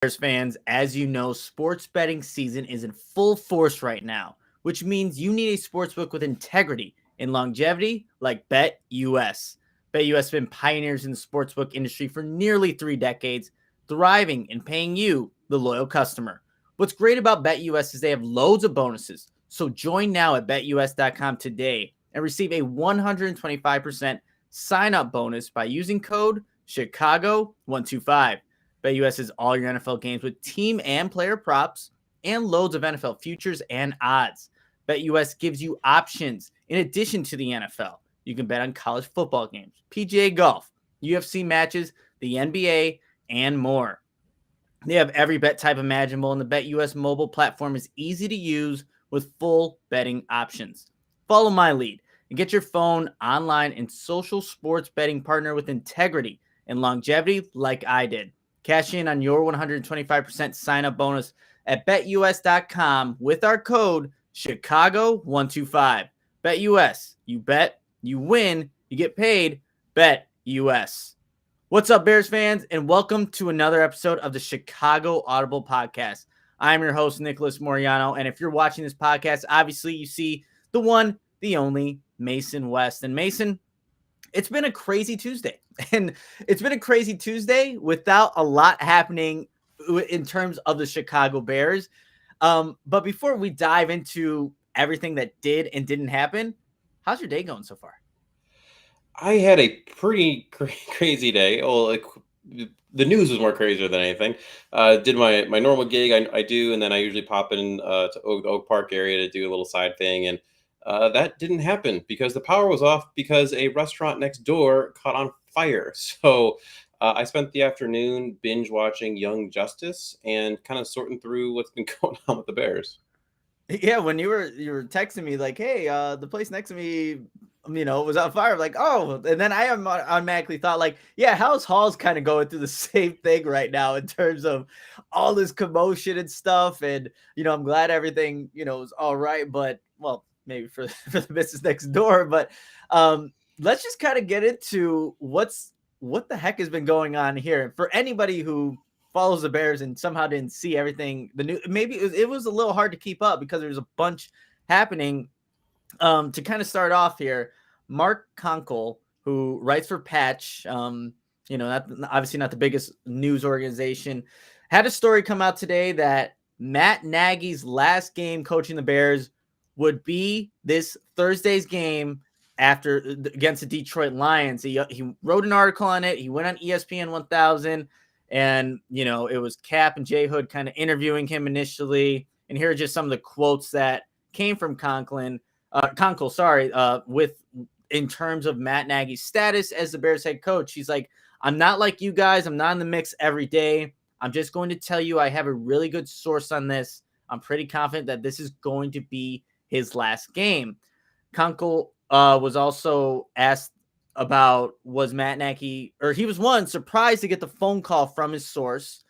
Bears fans, as you know, sports betting season is in full force right now, which means you need a sportsbook with integrity and longevity like BetUS. BetUS has been pioneers in the sportsbook industry for nearly 3 decades, thriving and paying you, the loyal customer. What's great about BetUS is they have loads of bonuses, so join now at betus.com today and receive a 125% sign up bonus by using code Chicago125. BetUS is all your NFL games with team and player props and loads of NFL futures and odds. BetUS gives you options in addition to the NFL. You can bet on college football games, PGA golf, UFC matches, the NBA, and more. They have every bet type imaginable, and the BetUS mobile platform is easy to use with full betting options. Follow my lead and get your phone, online, and social sports betting partner with integrity and longevity like I did. Cash in on your 125% sign-up bonus at betus.com with our code Chicago125. BetUS. You bet, you win, you get paid. BetUS. What's up, Bears fans, and welcome to another episode of the Chicago Audible Podcast. I'm your host, Nicholas Moreano, and if you're watching this podcast, obviously you see the one, the only, Mason West. And Mason, it's been a crazy Tuesday, and it's been a crazy Tuesday without a lot happening in terms of the Chicago Bears. But before we dive into everything that did and didn't happen, how's your day going so far? I had a pretty crazy day. The news was more crazier than anything. Did my normal gig I do, and then I usually pop in to the Oak Park area to do a little side thing, and that didn't happen because the power was off because a restaurant next door caught on fire. So I spent the afternoon binge watching Young Justice and kind of sorting through what's been going on with the Bears. Yeah, when you were texting me like, "Hey, the place next to me, was on fire." I'm like, "Oh," and then I automatically thought like, "Yeah, House Hall's kind of going through the same thing right now in terms of all this commotion and stuff." And I'm glad everything is all right, but well, maybe for for the business next door. But let's just kind of get into what the heck has been going on here. For anybody who follows the Bears and somehow didn't see everything, the new maybe it was a little hard to keep up because there's a bunch happening. To kind of start off here, Mark Conkle, who writes for Patch, obviously not the biggest news organization, had a story come out today that Matt Nagy's last game coaching the Bears would be this Thursday's game against the Detroit Lions. He wrote an article on it. He went on ESPN 1000, and it was Cap and Jay Hood kind of interviewing him initially. And here are just some of the quotes that came from Conkle, with in terms of Matt Nagy's status as the Bears head coach. He's like, "I'm not like you guys. I'm not in the mix every day. I'm just going to tell you I have a really good source on this. I'm pretty confident that this is going to be his last game." Conkle was also asked about was Matt Nagy, or he was surprised to get the phone call from his source.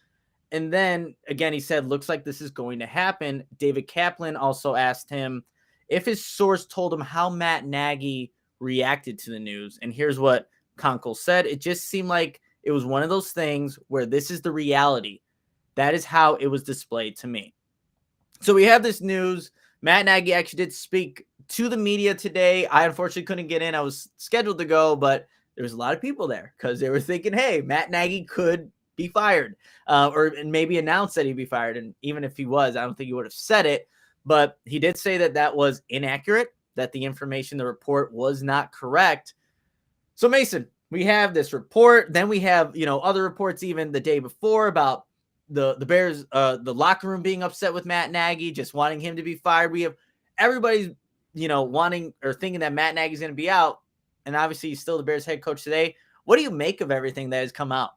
And then again, he said, "Looks like this is going to happen." David Kaplan also asked him if his source told him how Matt Nagy reacted to the news. And here's what Conkle said: "It just seemed like it was one of those things where this is the reality. That is how it was displayed to me." So we have this news. Matt Nagy actually did speak to the media today. I unfortunately couldn't get in. I was scheduled to go, but there was a lot of people there because they were thinking, hey, Matt Nagy could be fired, or maybe announce that he'd be fired. And even if he was, I don't think he would have said it. But he did say that was inaccurate, that the information, the report was not correct. So, Mason, we have this report. Then we have, other reports even the day before about the Bears, the locker room being upset with Matt Nagy, just wanting him to be fired. We have everybody's, wanting or thinking that Matt Nagy's going to be out. And obviously he's still the Bears head coach today. What do you make of everything that has come out?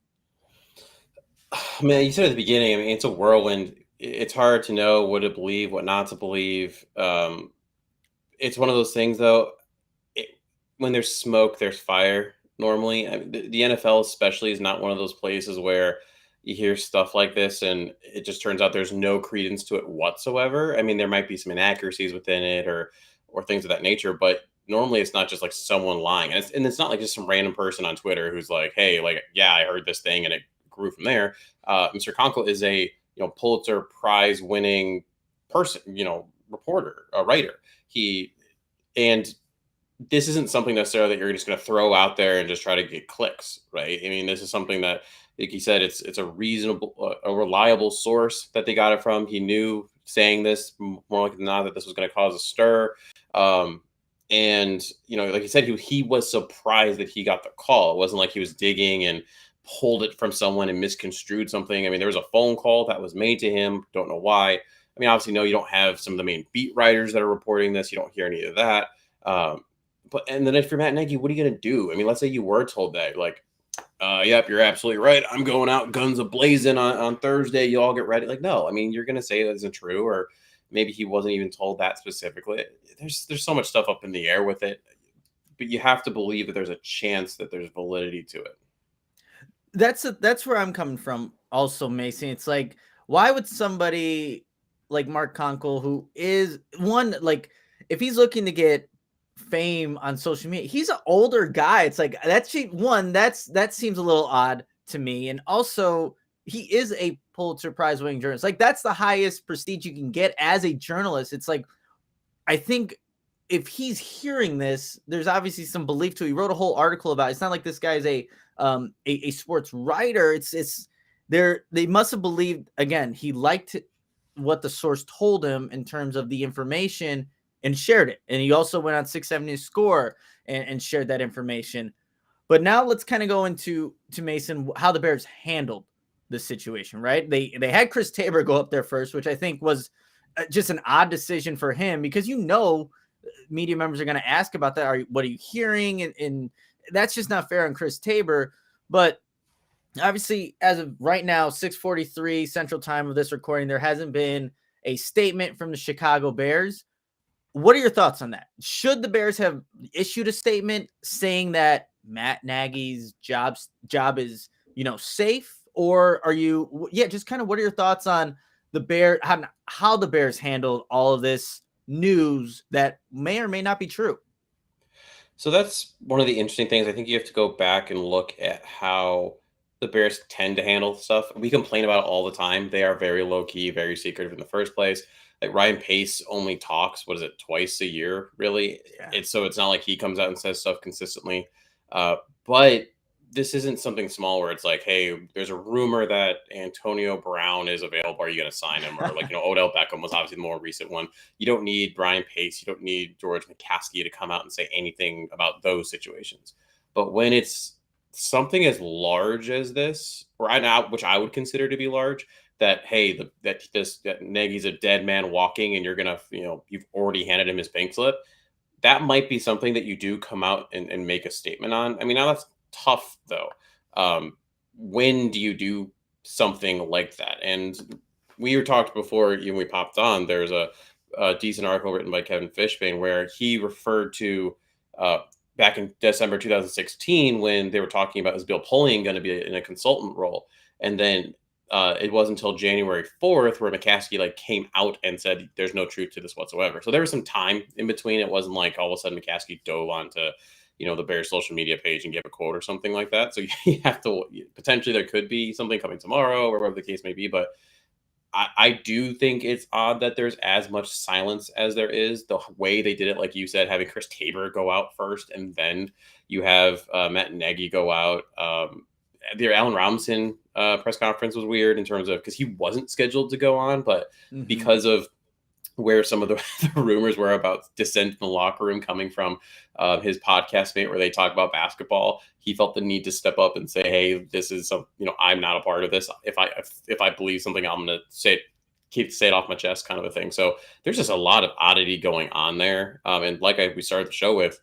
Man, you said at the beginning, I mean, it's a whirlwind. It's hard to know what to believe, what not to believe. It's one of those things, though. When there's smoke, there's fire. Normally, I mean, the NFL especially is not one of those places where you hear stuff like this and it just turns out there's no credence to it whatsoever. I mean, there might be some inaccuracies within it or things of that nature, but normally it's not just like someone lying, and it's not like just some random person on Twitter who's like, "Hey, like, yeah, I heard this thing and it grew from there. Mr. Conkle is a Pulitzer Prize winning person, reporter, a writer. And this isn't something necessarily that you're just going to throw out there and just try to get clicks, right? I mean, this is something that, like he said, it's a reasonable, a reliable source that they got it from. He knew saying this more likely than not that this was going to cause a stir. And like he said, he was surprised that he got the call. It wasn't like he was digging and pulled it from someone and misconstrued something. I mean, there was a phone call that was made to him. Don't know why. I mean, obviously, no, you don't have some of the main beat writers that are reporting this. You don't hear any of that. And then if you're Matt Nagy, what are you going to do? I mean, let's say you were told that, like, yep, you're absolutely right. I'm going out guns a-blazing on Thursday. You all get ready. Like, no, I mean, you're going to say that isn't true, or maybe he wasn't even told that specifically. There's so much stuff up in the air with it, but you have to believe that there's a chance that there's validity to it. That's where I'm coming from also, Mason. It's like, why would somebody like Mark Conkle, who is one, like, if he's looking to get fame on social media, he's an older guy. It's like, that seems a little odd to me. And also, he is a Pulitzer Prize winning journalist. Like, that's the highest prestige you can get as a journalist. It's like, I think if he's hearing this, there's obviously some belief to it. He wrote a whole article about it. It's not like this guy's a sports writer. They must have believed, again, he liked what the source told him in terms of the information and shared it. And he also went on 670 Score and shared that information. But now let's kind of go into Mason, how the Bears handled the situation, right? They had Chris Tabor go up there first, which I think was just an odd decision for him, because media members are going to ask about that. What are you hearing? And that's just not fair on Chris Tabor. But obviously, as of right now, 6:43 Central Time of this recording, there hasn't been a statement from the Chicago Bears. What are your thoughts on that? Should the Bears have issued a statement saying that Matt Nagy's job is, safe? Or are you, just kind of, what are your thoughts on the Bears, how the Bears handled all of this news that may or may not be true? So that's one of the interesting things. I think you have to go back and look at how the Bears tend to handle stuff. We complain about it all the time. They are very low key, very secretive in the first place. Like, Ryan Pace only talks, what is it, twice a year, really? Yeah. So it's not like he comes out and says stuff consistently. But this isn't something small where it's like, hey, there's a rumor that Antonio Brown is available. Are you going to sign him? Or like, Odell Beckham was obviously the more recent one. You don't need Brian Pace. You don't need George McCaskey to come out and say anything about those situations. But when it's something as large as this, which I would consider to be large, that, hey, that Nagy's a dead man walking and you're going to, you've already handed him his bank slip, that might be something that you do come out and make a statement on. I mean, now that's tough, though. When do you do something like that? And we were talked before when we popped on, there's a decent article written by Kevin Fishbane where he referred to back in December 2016 when they were talking about, is Bill Polian going to be in a consultant role? And then it wasn't until January 4th where McCaskey came out and said there's no truth to this whatsoever. So there was some time in between. It wasn't like all of a sudden McCaskey dove onto the Bears social media page and gave a quote or something like that. So you have to, potentially there could be something coming tomorrow or whatever the case may be. But I do think it's odd that there's as much silence as there is. The way they did it, like you said, having Chris Tabor go out first and then you have Matt Nagy go out. The Allen Robinson press conference was weird in terms of, because he wasn't scheduled to go on, but because of where some of the rumors were about dissent in the locker room coming from his podcast mate, where they talk about basketball, he felt the need to step up and say, hey, this is I'm not a part of this. If I believe something, I'm going to say it off my chest, kind of a thing. So there's just a lot of oddity going on there. And we started the show with,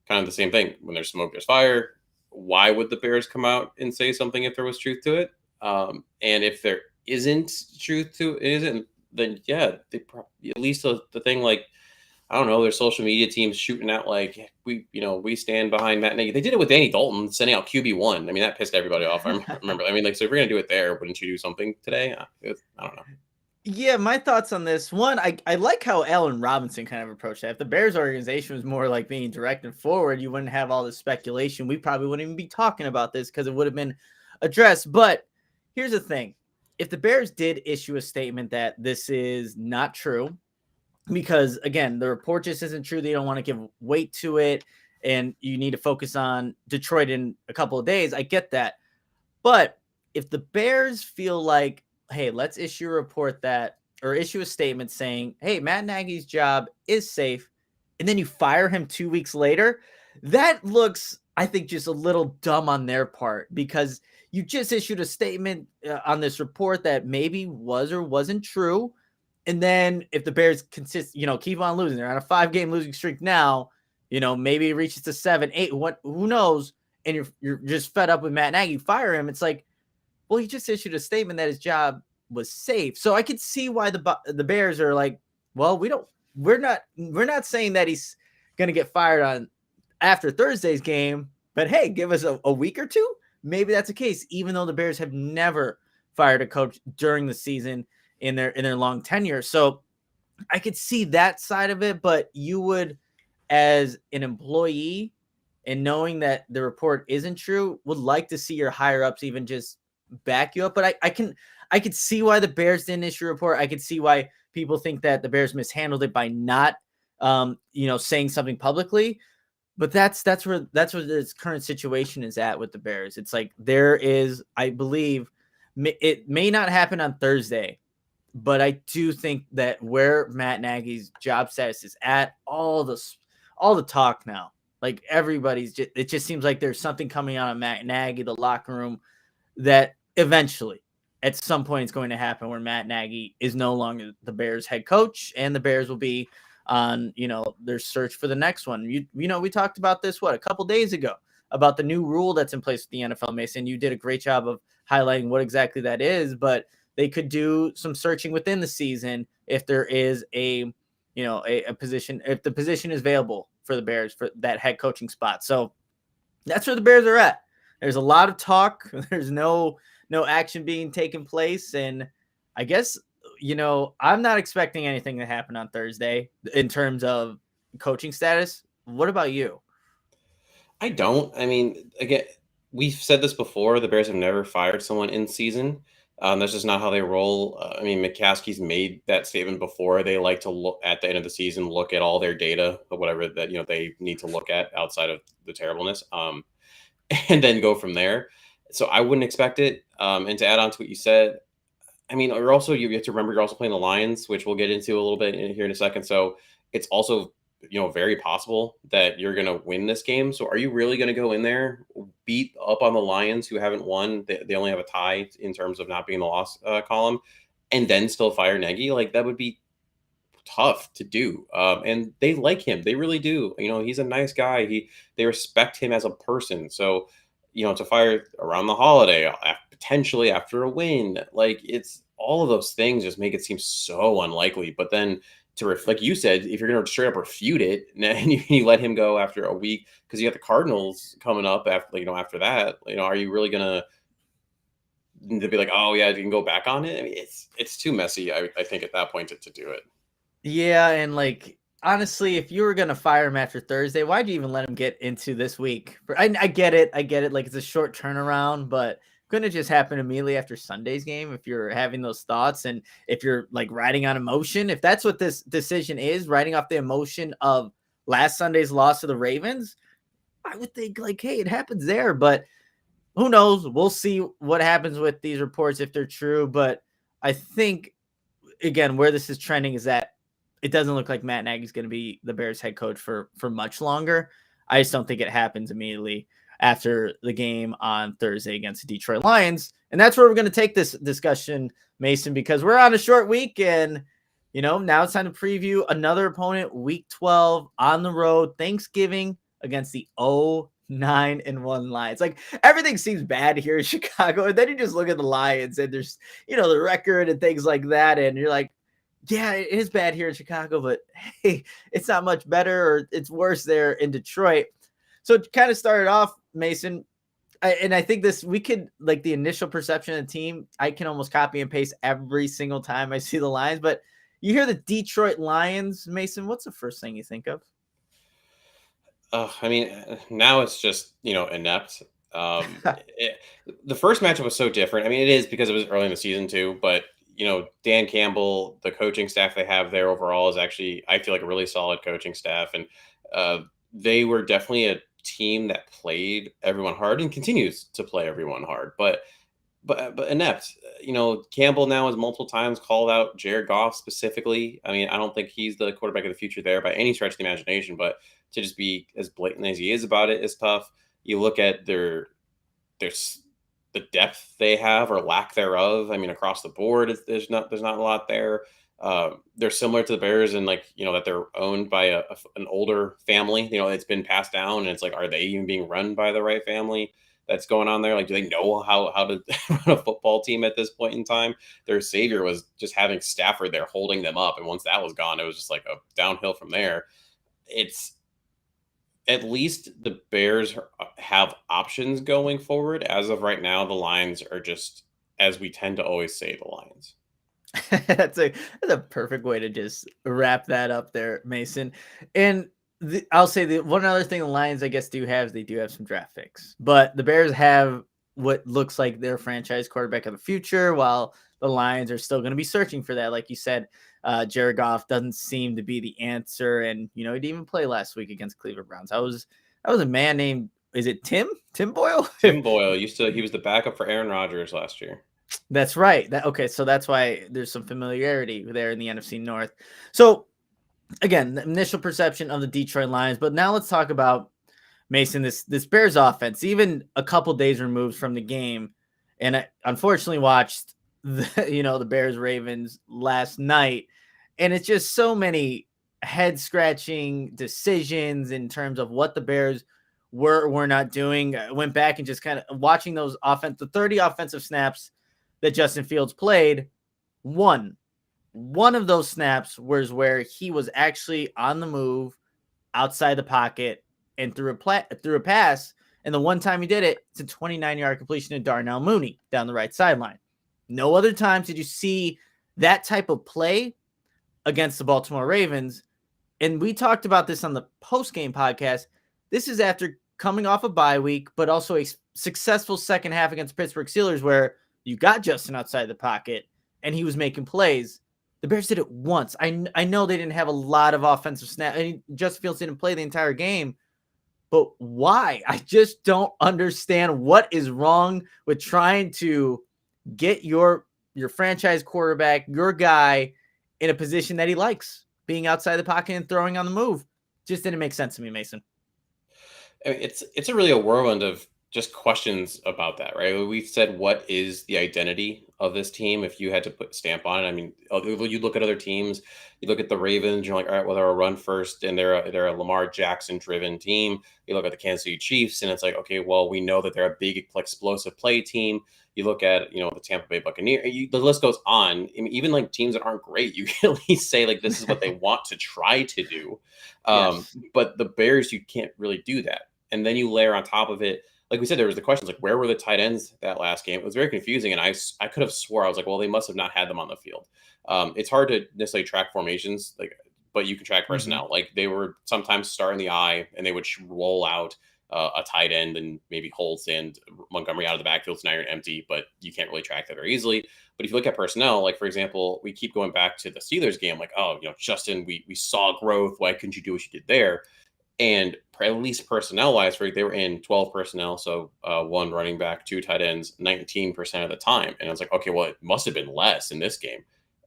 kind of the same thing. When there's smoke, there's fire. Why would the Bears come out and say something if there was truth to it? And if there isn't truth to it, then yeah, they at least the thing, I don't know, their social media teams shooting out we stand behind Matt Nagy. They did it with Danny Dalton, sending out QB1. I mean, that pissed everybody off. I remember. I mean, so if you're gonna do it there, wouldn't you do something today? I don't know. Yeah, my thoughts on this. One, I like how Allen Robinson kind of approached that. If the Bears organization was more like being direct and forward, you wouldn't have all this speculation. We probably wouldn't even be talking about this because it would have been addressed. But here's the thing. If the Bears did issue a statement that this is not true, because again, the report just isn't true, they don't want to give weight to it, and you need to focus on Detroit in a couple of days. I get that. But if the Bears feel like, hey, let's issue a report that, or issue a statement saying, hey, Matt Nagy's job is safe, and then you fire him 2 weeks later, that looks, I think, just a little dumb on their part, because you just issued a statement on this report that maybe was or wasn't true. And then if the Bears keep on losing, they're on a 5-game losing streak now, maybe it reaches to 7, 8, who knows? And you're just fed up with Matt Nagy, fire him. It's like, well, he just issued a statement that his job was safe. So I could see why the Bears are like, well, we're not saying that he's going to get fired on after Thursday's game, but hey, give us a week or two. Maybe that's the case, even though the Bears have never fired a coach during the season in their long tenure. So I could see that side of it, but you would, as an employee, and knowing that the report isn't true, would like to see your higher ups even just back you up. But I could see why the Bears didn't issue a report. I could see why people think that the Bears mishandled it by not saying something publicly. But that's where this current situation is at with the Bears. It's like there is, I believe, it may not happen on Thursday, but I do think that where Matt Nagy's job status is at, all the talk now, like it just seems like there's something coming out of Matt Nagy, the locker room, that eventually at some point it's going to happen where Matt Nagy is no longer the Bears head coach, and the Bears will be on, their search for the next one. We talked about this, a couple days ago, about the new rule that's in place with the NFL, Mason. You did a great job of highlighting what exactly that is, but they could do some searching within the season if there is a position, if the position is available for the Bears for that head coaching spot. So that's where the Bears are at. There's a lot of talk. There's no action being taken place. And I guess, I'm not expecting anything to happen on Thursday in terms of coaching status. What about you? I don't. I mean, again, we've said this before. The Bears have never fired someone in season. That's just not how they roll. I mean, McCaskey's made that statement before. They like to look at the end of the season, look at all their data or whatever that they need to look at outside of the terribleness, and then go from there. So I wouldn't expect it. And to add on to what you said, I mean, you have to remember you're also playing the Lions, which we'll get into a little bit here in a second. So it's also very possible that you're going to win this game. So are you really going to go in there, beat up on the Lions who haven't won? They only have a tie in terms of not being the loss column, and then still fire Nagy? Like, that would be tough to do. And they like him. They really do. He's a nice guy. They respect him as a person. So, to fire around the holiday, potentially after a win, like, it's all of those things just make it seem so unlikely. But then like you said, if you're going to straight up refute it and you let him go after a week, because you got the Cardinals coming up after that, are you really going to be like, oh yeah, you can go back on it? I mean, it's too messy, I think, at that point to do it. Yeah, and like, honestly, if you were going to fire him after Thursday, why'd you even let him get into this week? I get it. Like, it's a short turnaround, but couldn't it just happen immediately after Sunday's game if you're having those thoughts and if you're like riding on emotion? If that's what this decision is, riding off the emotion of last Sunday's loss to the Ravens, I would think like, hey, it happens there, but who knows? We'll see what happens with these reports if they're true. But I think, again, where this is trending is that it doesn't look like Matt Nagy's going to be the Bears head coach for much longer. I just don't think it happens immediately after the game on Thursday against the Detroit Lions. And that's where we're going to take this discussion, Mason, because we're on a short week, and now it's time to preview another opponent, week 12 on the road, Thanksgiving, against the 9-1 Lions. Like, everything seems bad here in Chicago, and then you just look at the Lions and there's the record and things like that, and you're like, yeah, it is bad here in Chicago, but hey, it's not much better, or it's worse there in Detroit. So it kind of started off, Mason, and I think we could, like, the initial perception of the team, I can almost copy and paste every single time I see the Lions. But you hear the Detroit Lions, Mason, what's the first thing you think of? I mean, now it's just inept. The first matchup was so different. I mean, it is because it was early in the season too, but Dan Campbell, the coaching staff they have there overall is actually, I feel like, a really solid coaching staff, and uh, they were definitely a team that played everyone hard and continues to play everyone hard, but inept. Campbell now has multiple times called out Jared Goff specifically. I mean, I don't think he's the quarterback of the future there by any stretch of the imagination, but to just be as blatant as he is about it is tough. You look at there's the depth they have or lack thereof. I mean, across the board, there's not a lot there. They're similar to the Bears in, like, that they're owned by an older family. It's been passed down, and it's like, are they even being run by the right family that's going on there? Like, do they know how to run a football team at this point in time? Their savior was just having Stafford there holding them up, and once that was gone, it was just like a downhill from there. It's At least the Bears have options going forward. As of right now, the Lions are just, as we tend to always say, the Lions. That's a perfect way to just wrap that up there, Mason. And I'll say the one other thing the Lions, I guess, do have is they do have some draft picks, but the Bears have what looks like their franchise quarterback of the future, while the Lions are still going to be searching for that. Like you said, Jared Goff doesn't seem to be the answer, and he didn't even play last week against Cleveland Browns. I was a man named, is it Tim Boyle? Tim Boyle he was the backup for Aaron Rodgers last year. That's right. Okay, so that's why there's some familiarity there in the NFC North. So again, the initial perception of the Detroit Lions, but now let's talk about, Mason, this Bears offense. Even a couple days removed from the game, and I unfortunately watched the Bears Ravens last night, and it's just so many head scratching decisions in terms of what the Bears were not doing. I went back and just kind of watching those the 30 offensive snaps that Justin Fields played. One of those snaps was where he was actually on the move outside the pocket and threw a pass. And the one time he did it, it's a 29-yard completion to Darnell Mooney down the right sideline. No other times did you see that type of play against the Baltimore Ravens. And we talked about this on the post-game podcast. This is after coming off a bye week, but also a successful second half against Pittsburgh Steelers where you got Justin outside the pocket and he was making plays. The Bears did it once. I know they didn't have a lot of offensive snaps. I mean, Justin Fields didn't play the entire game, but why? I just don't understand what is wrong with trying to get your franchise quarterback, your guy, in a position that he likes, being outside the pocket and throwing on the move. Just didn't make sense to me, Mason. I mean, it's really a whirlwind of just questions about that, right? We said, what is the identity of this team if you had to put a stamp on it? I mean, you look at other teams, you look at the Ravens, you're like, all right, well, they're a run first, and they're a Lamar Jackson driven team. You look at the Kansas City Chiefs, and it's like, okay, well, we know that they're a big explosive play team. You look at the Tampa Bay Buccaneers. The list goes on. I mean, even like teams that aren't great, you can at least say like this is what they want to try to do. Yes. But the Bears, you can't really do that. And then you layer on top of it, like we said, there was the questions like, where were the tight ends that last game? It was very confusing, and I could have swore I was like, well, they must have not had them on the field. It's hard to necessarily track formations, but you can track personnel. Mm-hmm. Like they were sometimes starting the eye, and they would roll out a tight end and maybe Holtz and Montgomery out of the backfield, so now you're empty, but you can't really track that very easily. But if you look at personnel, like for example, we keep going back to the Steelers game, like, oh, Justin, we saw growth. Why couldn't you do what you did there? And at least personnel-wise, right, they were in 12 personnel, so one running back, two tight ends, 19% of the time. And I was like, okay, well, it must have been less in this game.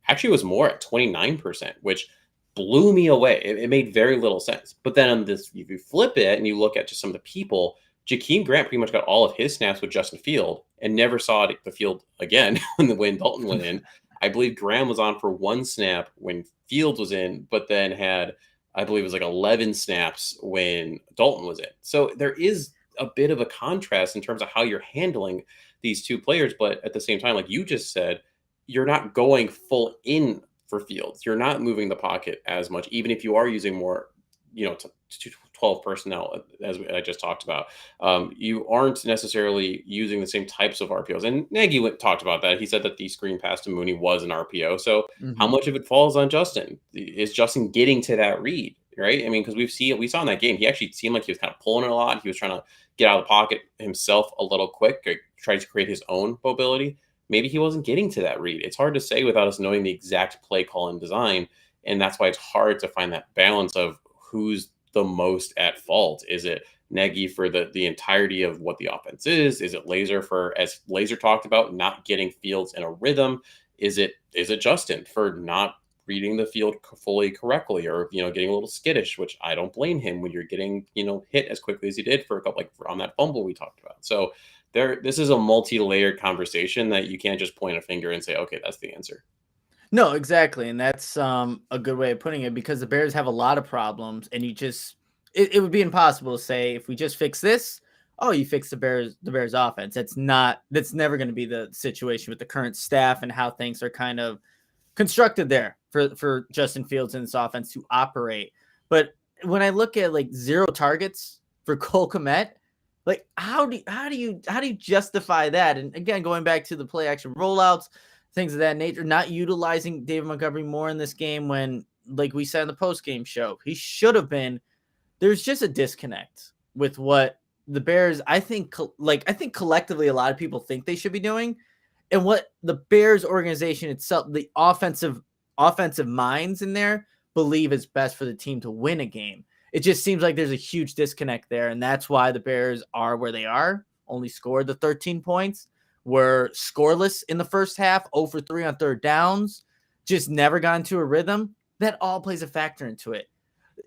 Actually, it was more at 29%, which blew me away. It made very little sense. But then on this, if you flip it and you look at just some of the people, Jakeem Grant pretty much got all of his snaps with Justin Field and never saw the field again when Dalton went in. I believe Graham was on for one snap when Fields was in, but then had, I believe it was like 11 snaps when Dalton was in. So there is a bit of a contrast in terms of how you're handling these two players. But at the same time, like you just said, you're not going full in for Fields. You're not moving the pocket as much, even if you are using more, 12 personnel, as I just talked about. You aren't necessarily using the same types of RPOs. And Nagy talked about that. He said that the screen pass to Mooney was an RPO. So how much of it falls on Justin? Is Justin getting to that read, right? I mean, because we saw in that game, he actually seemed like he was kind of pulling it a lot. He was trying to get out of the pocket himself a little quick, try to create his own mobility. Maybe he wasn't getting to that read. It's hard to say without us knowing the exact play call and design, and that's why it's hard to find that balance of who's the most at fault. Is it Nagy for the entirety of what the offense is? Is it Laser for, as Laser talked about, not getting Fields in a rhythm? Is it Justin for not reading the field fully correctly, or getting a little skittish, which I don't blame him when you're getting hit as quickly as he did for a couple, like on that fumble we talked about. So this is a multi-layered conversation that you can't just point a finger and say, okay, that's the answer. No, exactly, and that's a good way of putting it, because the Bears have a lot of problems, and it would be impossible to say if we just fix this, oh, you fix the Bears offense. That's never going to be the situation with the current staff and how things are kind of constructed there for Justin Fields and this offense to operate. But when I look at like 0 targets for Cole Kmet, like how do you justify that? And again, going back to the play action rollouts, things of that nature, not utilizing David Montgomery more in this game when, like we said in the post game show, he should have been. There's just a disconnect with what the Bears, I think collectively a lot of people think they should be doing, and what the Bears organization itself, the offensive minds in there, believe is best for the team to win a game. It just seems like there's a huge disconnect there, and that's why the Bears are where they are. Only scored the 13 points, were scoreless in the first half, 0 for 3 on third downs, just never got into a rhythm. That all plays a factor into it.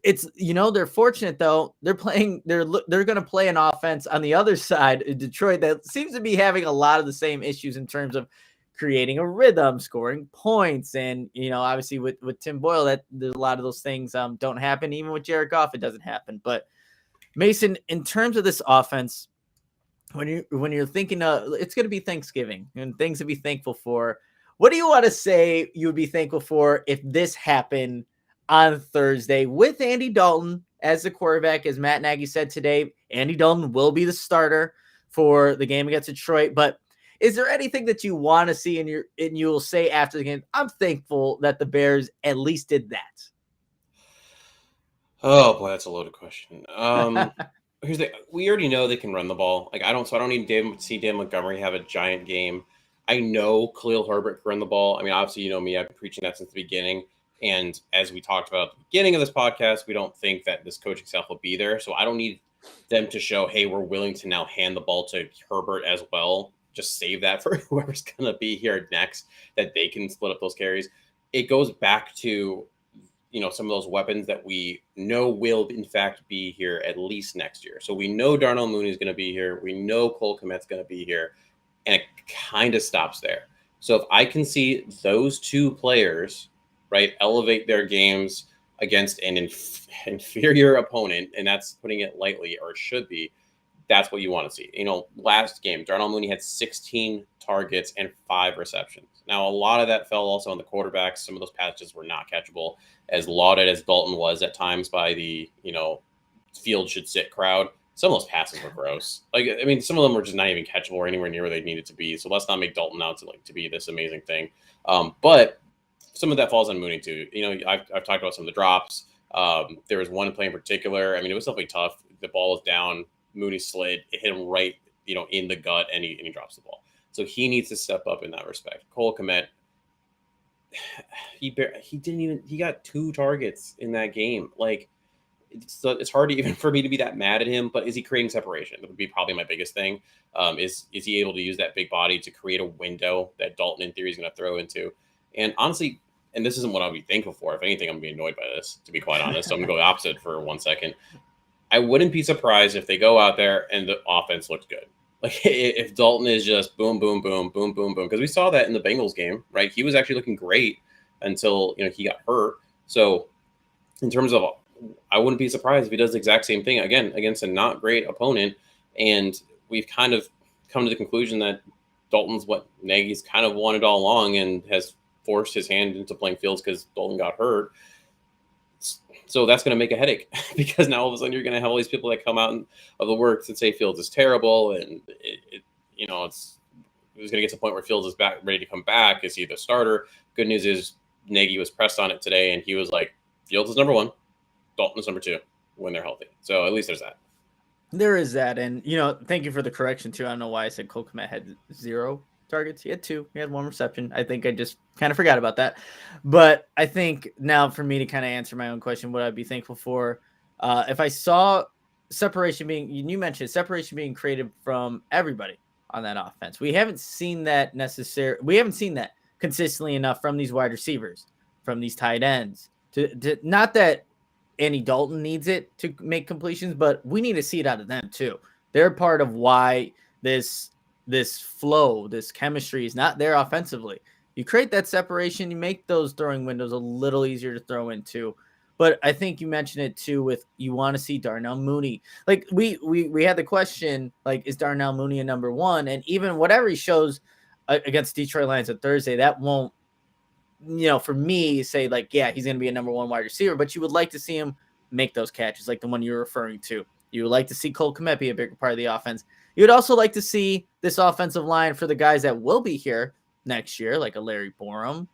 It's, they're fortunate though. They're going to play an offense on the other side in Detroit that seems to be having a lot of the same issues in terms of creating a rhythm, scoring points. And, obviously with Tim Boyle, that there's a lot of those things don't happen. Even with Jared Goff, it doesn't happen. But Mason, in terms of this offense, when you're thinking it's going to be Thanksgiving and things to be thankful for, what do you want to say you would be thankful for if this happened on Thursday with Andy Dalton as the quarterback? As Matt Nagy said today, Andy Dalton will be the starter for the game against Detroit. But is there anything that you want to see and you will say after the game, I'm thankful that the Bears at least did that? Oh boy, that's a loaded question. We already know they can run the ball. Like I don't need see Dan Montgomery have a giant game. I know Khalil Herbert can run the ball. I mean, obviously, me, I've been preaching that since the beginning. And as we talked about at the beginning of this podcast, we don't think that this coaching staff will be there. So I don't need them to show, hey, we're willing to now hand the ball to Herbert as well. Just save that for whoever's going to be here next, that they can split up those carries. It goes back to, some of those weapons that we know will, in fact, be here at least next year. So we know Darnell Mooney is going to be here. We know Cole Kmet's going to be here. And it kind of stops there. So if I can see those two players, right, elevate their games against an inferior opponent, and that's putting it lightly, or it should be, that's what you want to see. Last game, Darnell Mooney had 16 targets and 5 receptions. Now, a lot of that fell also on the quarterbacks. Some of those passes were not catchable, as lauded as Dalton was at times by the, field should sit crowd. Some of those passes were gross. Some of them were just not even catchable or anywhere near where they needed to be. So let's not make Dalton out to be this amazing thing. But some of that falls on Mooney too. I've talked about some of the drops. There was one play in particular. It was definitely tough. The ball was down. Mooney slid. It hit him right, in the gut, and he drops the ball. So he needs to step up in that respect. Cole Kmet, he got 2 targets in that game. It's hard even for me to be that mad at him, but is he creating separation? That would be probably my biggest thing. Is he able to use that big body to create a window that Dalton in theory is going to throw into? And honestly, and this isn't what I'll be thankful for. If anything, I'm going to be annoyed by this, to be quite honest. So I'm going to go the opposite for 1 second. I wouldn't be surprised if they go out there and the offense looks good. If Dalton is just boom, boom, boom, boom, boom, boom. Because we saw that in the Bengals game, right? He was actually looking great until, he got hurt. So in terms of, I wouldn't be surprised if he does the exact same thing again against a not great opponent. And we've kind of come to the conclusion that Dalton's what Nagy's kind of wanted all along and has forced his hand into playing Fields because Dalton got hurt. So that's going to make a headache because now all of a sudden you're going to have all these people that come out of the works and say Fields is terrible. And it's going to get to the point where Fields is back, ready to come back. Is he the starter? Good news is Nagy was pressed on it today and he was like, Fields is number 1. Dalton is number 2 when they're healthy. So at least there's that. There is that, and thank you for the correction too. I don't know why I said Cole Kmet had 0 targets. He had 2. He had 1 reception. I think I just kind of forgot about that. But I think now for me to kind of answer my own question, what I'd be thankful for, if I saw separation being, you mentioned separation being created from everybody on that offense. We haven't seen that We haven't seen that consistently enough from these wide receivers, from these tight ends. To not that Andy Dalton needs it to make completions, but we need to see it out of them too. They're part of why this flow, this chemistry is not there offensively. You create that separation, you make those throwing windows a little easier to throw into. But I think you mentioned it too with you want to see Darnell Mooney. Like we had the question, like, is Darnell Mooney a number 1? And even whatever he shows against Detroit Lions on Thursday, that won't, for me, say like, yeah, he's going to be a number 1 wide receiver, but you would like to see him make those catches like the one you're referring to. You would like to see Cole Kmet be a bigger part of the offense. You would also like to see this offensive line for the guys that will be here next year, like a Larry Borum,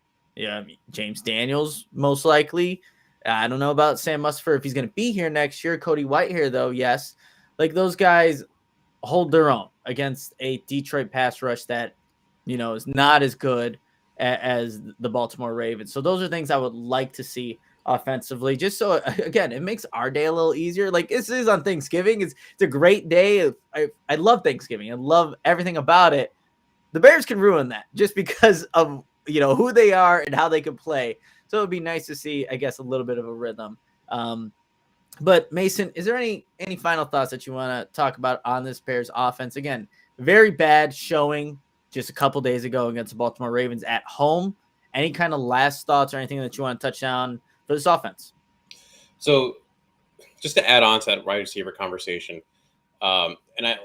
James Daniels, most likely. I don't know about Sam Musfer if he's going to be here next year. Cody Whitehair, though, yes. Like those guys hold their own against a Detroit pass rush that, is not as good as the Baltimore Ravens. So those are things I would like to see offensively, just so, again, it makes our day a little easier. Like this is on Thanksgiving. It's a great day. I love Thanksgiving. I love everything about it. The Bears can ruin that just because of, who they are and how they can play. So it would be nice to see, I guess, a little bit of a rhythm. But Mason, is there any final thoughts that you want to talk about on this Bears offense? Again, very bad showing just a couple days ago against the Baltimore Ravens at home. Any kind of last thoughts or anything that you want to touch on for this offense? So just to add on to that wide receiver conversation, and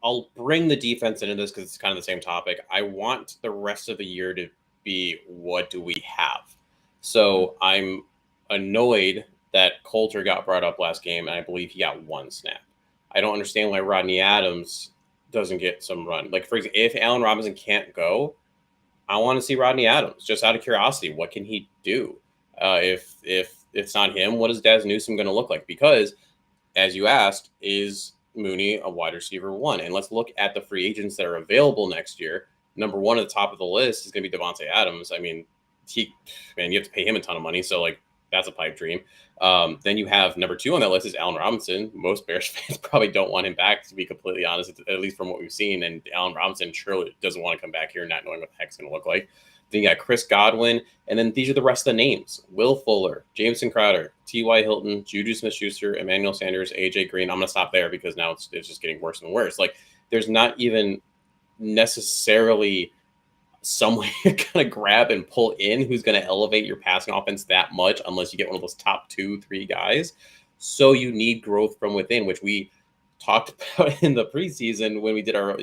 I'll bring the defense into this because it's kind of the same topic. I want the rest of the year to be, what do we have? So I'm annoyed that Coulter got brought up last game, and I believe he got 1 snap. I don't understand why Rodney Adams doesn't get some run. Like, for example, if Allen Robinson can't go, I want to see Rodney Adams, just out of curiosity. What can he do? If it's not him, what is Daz Newsome going to look like? Because, as you asked, is Mooney a wide receiver 1? And let's look at the free agents that are available next year. Number 1 at the top of the list is going to be Devontae Adams. I mean, you have to pay him a ton of money, so like that's a pipe dream. Then you have number 2 on that list is Allen Robinson. Most Bears fans probably don't want him back, to be completely honest, at least from what we've seen. And Allen Robinson surely doesn't want to come back here not knowing what the heck's going to look like. Then you got Chris Godwin, and then these are the rest of the names: Will Fuller, Jameson Crowder, T.Y. Hilton, Juju Smith-Schuster, Emmanuel Sanders, A.J. Green. I'm going to stop there because now it's just getting worse and worse. Like, there's not even necessarily someone you're going to grab and pull in who's going to elevate your passing offense that much unless you get one of those top 2-3 guys. So you need growth from within, which we talked about in the preseason when we did our,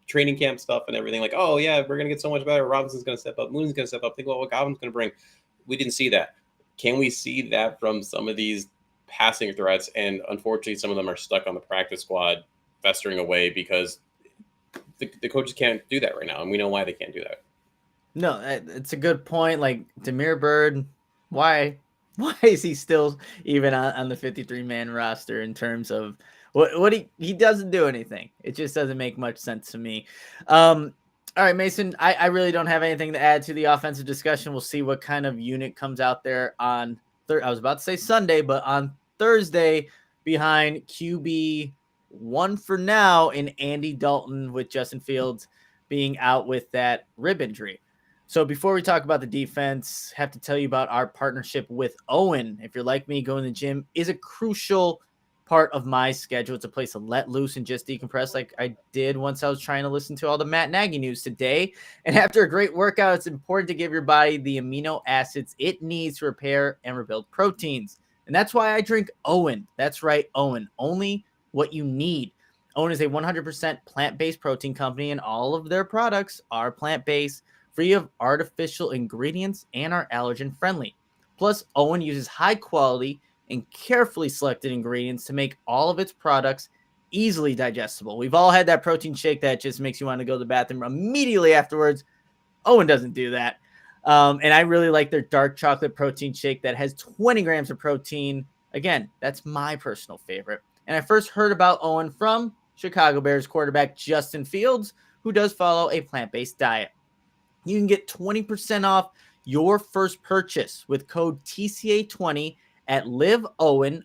training camp stuff and everything. Like, oh yeah, we're going to get so much better. Robinson's going to step up. Mooney's going to step up. Think about what Godwin's going to bring. We didn't see that. Can we see that from some of these passing threats? And unfortunately, some of them are stuck on the practice squad, festering away because the coaches can't do that right now, and we know why they can't do that. No, it's a good point. Like Damiere Byrd, why is he still even on the 53-man roster in terms of what he doesn't do anything? It just doesn't make much sense to me. All right, Mason, I really don't have anything to add to the offensive discussion. We'll see what kind of unit comes out there on I was about to say Sunday, but on Thursday behind QB 1 for now in Andy Dalton, with Justin Fields being out with that rib injury. So before we talk about the defense, have to tell you about our partnership with Owen. If you're like me, going to the gym is a crucial part of my schedule. It's a place to let loose and just decompress like I did once I was trying to listen to all the Matt Nagy news today. And after a great workout, it's important to give your body the amino acids it needs to repair and rebuild proteins. And that's why I drink Owen. That's right, Owen. Only what you need. Owen is a 100% plant-based protein company, and all of their products are plant-based, free of artificial ingredients, and are allergen-friendly. Plus, Owen uses high-quality and carefully selected ingredients to make all of its products easily digestible. We've all had that protein shake that just makes you want to go to the bathroom immediately afterwards. Owen doesn't do that. And I really like their dark chocolate protein shake that has 20 grams of protein Again, that's my personal favorite. And I first heard about Owen from Chicago Bears quarterback Justin Fields, who does follow a plant-based diet. You can get 20% off your first purchase with code TCA20 at liveowen.com.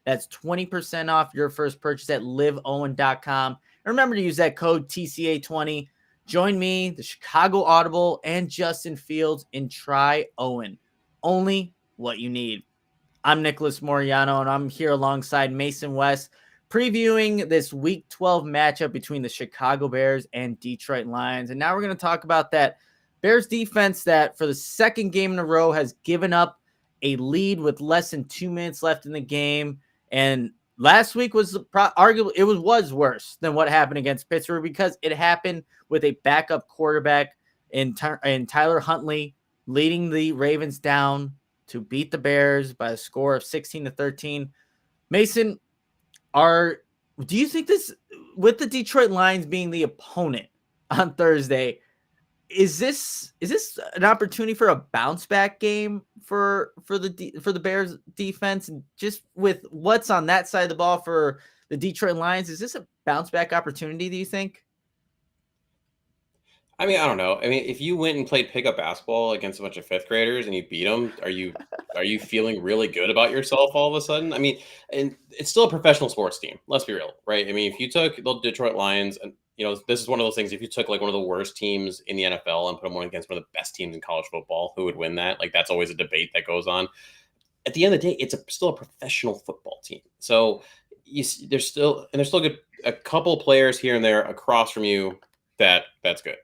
That's 20% off your first purchase at liveowen.com. And remember to use that code TCA20. Join me, the Chicago Audible, and Justin Fields in Try Owen. Only what you need. I'm Nicholas Moreano, and I'm here alongside Mason West, previewing this Week 12 matchup between the Chicago Bears and Detroit Lions. And now we're going to talk about that Bears defense that for the second game in a row has given up a lead with less than 2 minutes left in the game. And last week was arguably it was worse than what happened against Pittsburgh because it happened with a backup quarterback in Tyler Huntley leading the Ravens down to beat the Bears by a score of 16-13. Mason, do you think this, with the Detroit Lions being the opponent on Thursday, is this an opportunity for a bounce back game for the Bears defense? And just with what's on that side of the ball for the Detroit Lions, is this a bounce back opportunity, do you think? I mean, I don't know. I mean, if you went and played pickup basketball against a bunch of fifth graders and you beat them, are you feeling really good about yourself all of a sudden? I mean, and it's still a professional sports team. Let's be real, right? I mean, if you took the Detroit Lions, and this is one of those things. If you took like one of the worst teams in the NFL and put them against one of the best teams in college football, who would win that? Like that's always a debate that goes on. At the end of the day, it's still a professional football team. So there's still good a couple players here and there across from you that's good.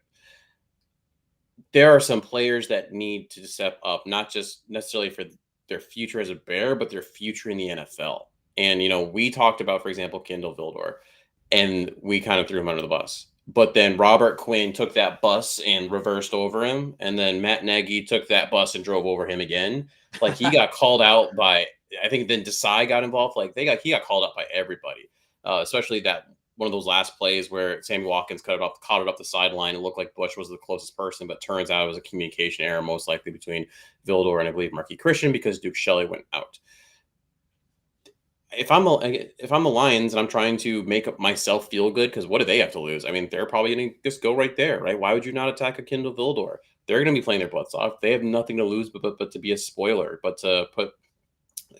There are some players that need to step up, not just necessarily for their future as a Bear, but their future in the NFL. And, we talked about, for example, Kendall Vildor, and we kind of threw him under the bus. But then Robert Quinn took that bus and reversed over him. And then Matt Nagy took that bus and drove over him again. Like he got called out by, I think then Desai got involved. Like he got called out by everybody, especially that one of those last plays where Sammy Watkins caught it up the sideline. It looked like Bush was the closest person, but turns out it was a communication error, most likely between Vildor and I believe Marquis Christian because Duke Shelley went out. If I'm the Lions and I'm trying to make myself feel good, because what do they have to lose? I mean, they're probably going to just go right there, right? Why would you not attack a Kendall Vildor? They're going to be playing their butts off. They have nothing to lose, but to be a spoiler, but to put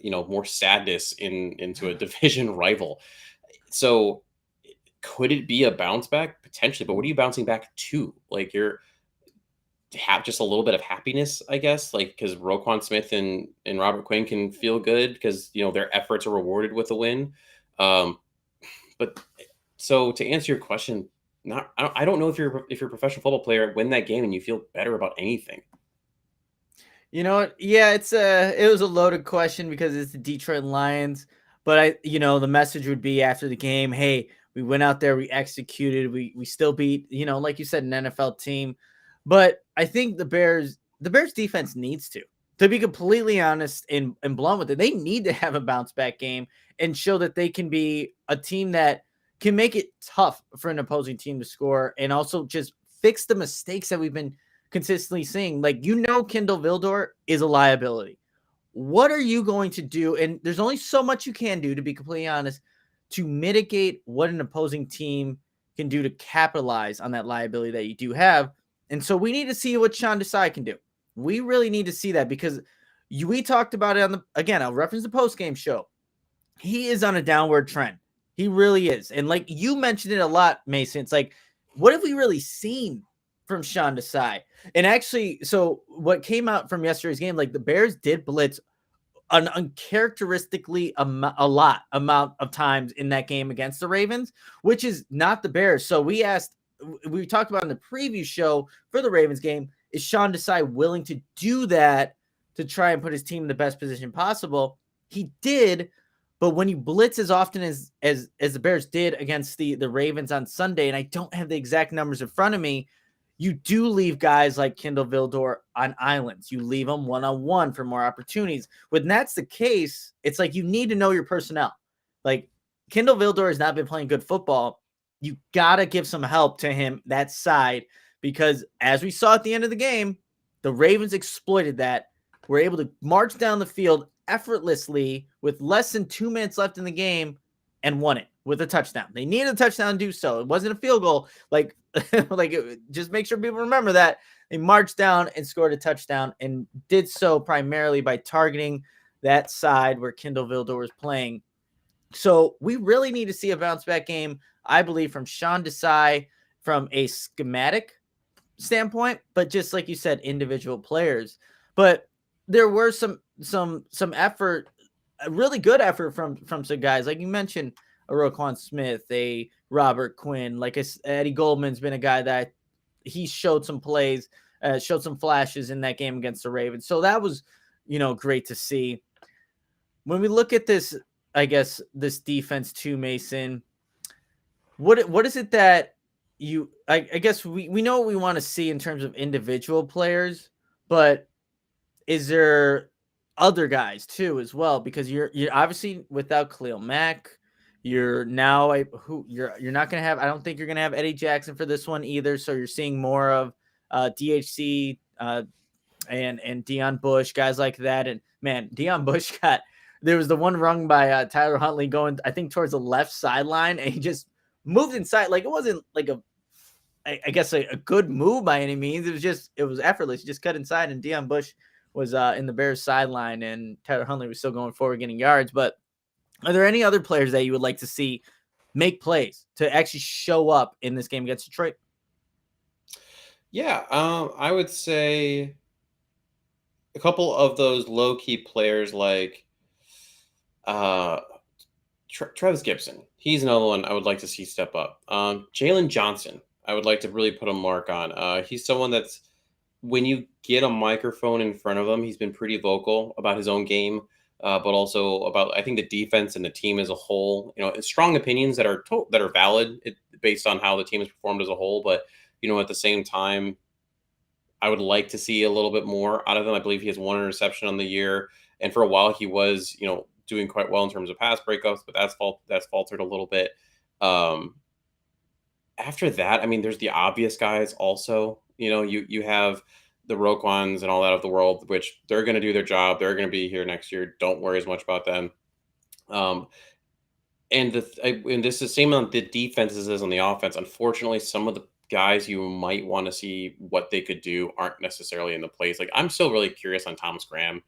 more sadness into a division rival. So could it be a bounce back? Potentially, but what are you bouncing back to? Like you're have just a little bit of happiness, I guess, like because Roquan Smith and Robert Quinn can feel good because their efforts are rewarded with a win. But so to answer your question, I don't know if you're a professional football player, win that game and you feel better about anything. You know what? Yeah, it was a loaded question because it's the Detroit Lions. But the message would be after the game, hey, we went out there, we executed, we still beat, like you said, an NFL team. But I think the Bears defense needs to be completely honest and blunt with it. They need to have a bounce back game and show that they can be a team that can make it tough for an opposing team to score and also just fix the mistakes that we've been consistently seeing. Like, Kendall Vildor is a liability. What are you going to do? And there's only so much you can do, to be completely honest, to mitigate what an opposing team can do to capitalize on that liability that you do have. And so we need to see what Sean Desai can do. We really need to see that because we talked about it again, I'll reference the post-game show. He is on a downward trend. He really is. And like you mentioned it a lot, Mason, it's like, what have we really seen from Sean Desai? And actually, so what came out from yesterday's game, like the Bears did blitz an uncharacteristically amount of times in that game against the Ravens, which is not the Bears. So we talked about in the preview show for the Ravens game, is Sean Desai willing to do that to try and put his team in the best position possible? He did, but when you blitz as often as the Bears did against the Ravens on Sunday, and I don't have the exact numbers in front of me, you do leave guys like Kendall Vildor on islands. You leave them one-on-one for more opportunities. When that's the case, it's like you need to know your personnel. Like Kendall Vildor has not been playing good football. You got to give some help to him, that side, because as we saw at the end of the game, the Ravens exploited that. were able to march down the field effortlessly with less than 2 minutes left in the game and won it with a touchdown. They needed a touchdown to do so. It wasn't a field goal. Like, just make sure people remember that they marched down and scored a touchdown and did so primarily by targeting that side where Kendall Vildor was playing. So we really need to see a bounce back game, I believe, from Sean Desai from a schematic standpoint, but just like you said, individual players. But there were some effort, a really good effort from some guys, like you mentioned, a Roquan Smith, a Robert Quinn, like Eddie Goldman's been a guy that he showed some plays, showed some flashes in that game against the Ravens. So that was, great to see. When we look at this, I guess this defense too, Mason, what is it that I guess we know what we want to see in terms of individual players, but is there other guys too as well? Because you're obviously without Khalil Mack, you're now you're not gonna have. I don't think you're gonna have Eddie Jackson for this one either. So you're seeing more of DHC and Deion Bush, guys like that. And man, Deion Bush there was the one rung by Tyler Huntley going, I think, towards the left sideline, and he just moved inside. Like, it wasn't like I guess a good move by any means. It was effortless. He just cut inside, and Deion Bush was in the Bears sideline, and Tyler Huntley was still going forward, getting yards. But are there any other players that you would like to see make plays to actually show up in this game against Detroit? Yeah, I would say a couple of those low key players like Travis Gibson. He's another one I would like to see step up. Jalen Johnson, I would like to really put a mark on. He's someone that's, when you get a microphone in front of him, he's been pretty vocal about his own game, but also about, I think, the defense and the team as a whole. Strong opinions that are valid based on how the team has performed as a whole. But at the same time, I would like to see a little bit more out of him. I believe he has one interception on the year, and for a while he was, doing quite well in terms of pass breakups, but that's faltered a little bit. After that, I mean, there's the obvious guys also. You have the Roquans and all that of the world, which they're going to do their job. They're going to be here next year. Don't worry as much about them. And this is the same on the defenses as on the offense. Unfortunately, some of the guys you might want to see what they could do aren't necessarily in the place. Like, I'm still really curious on Thomas Graham.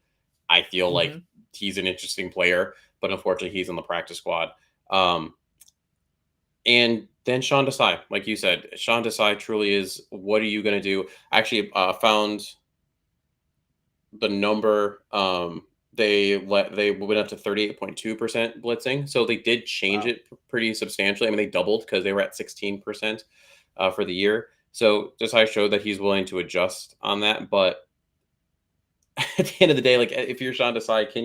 I feel like he's an interesting player, but unfortunately he's on the practice squad. And then Sean Desai, like you said, Sean Desai truly is, what are you going to do? Actually, found the number. They went up to 38.2% blitzing. So they did change it pretty substantially. I mean, they doubled because they were at 16% for the year. So Desai showed that he's willing to adjust on that. But at the end of the day, like, if you're Sean Desai, can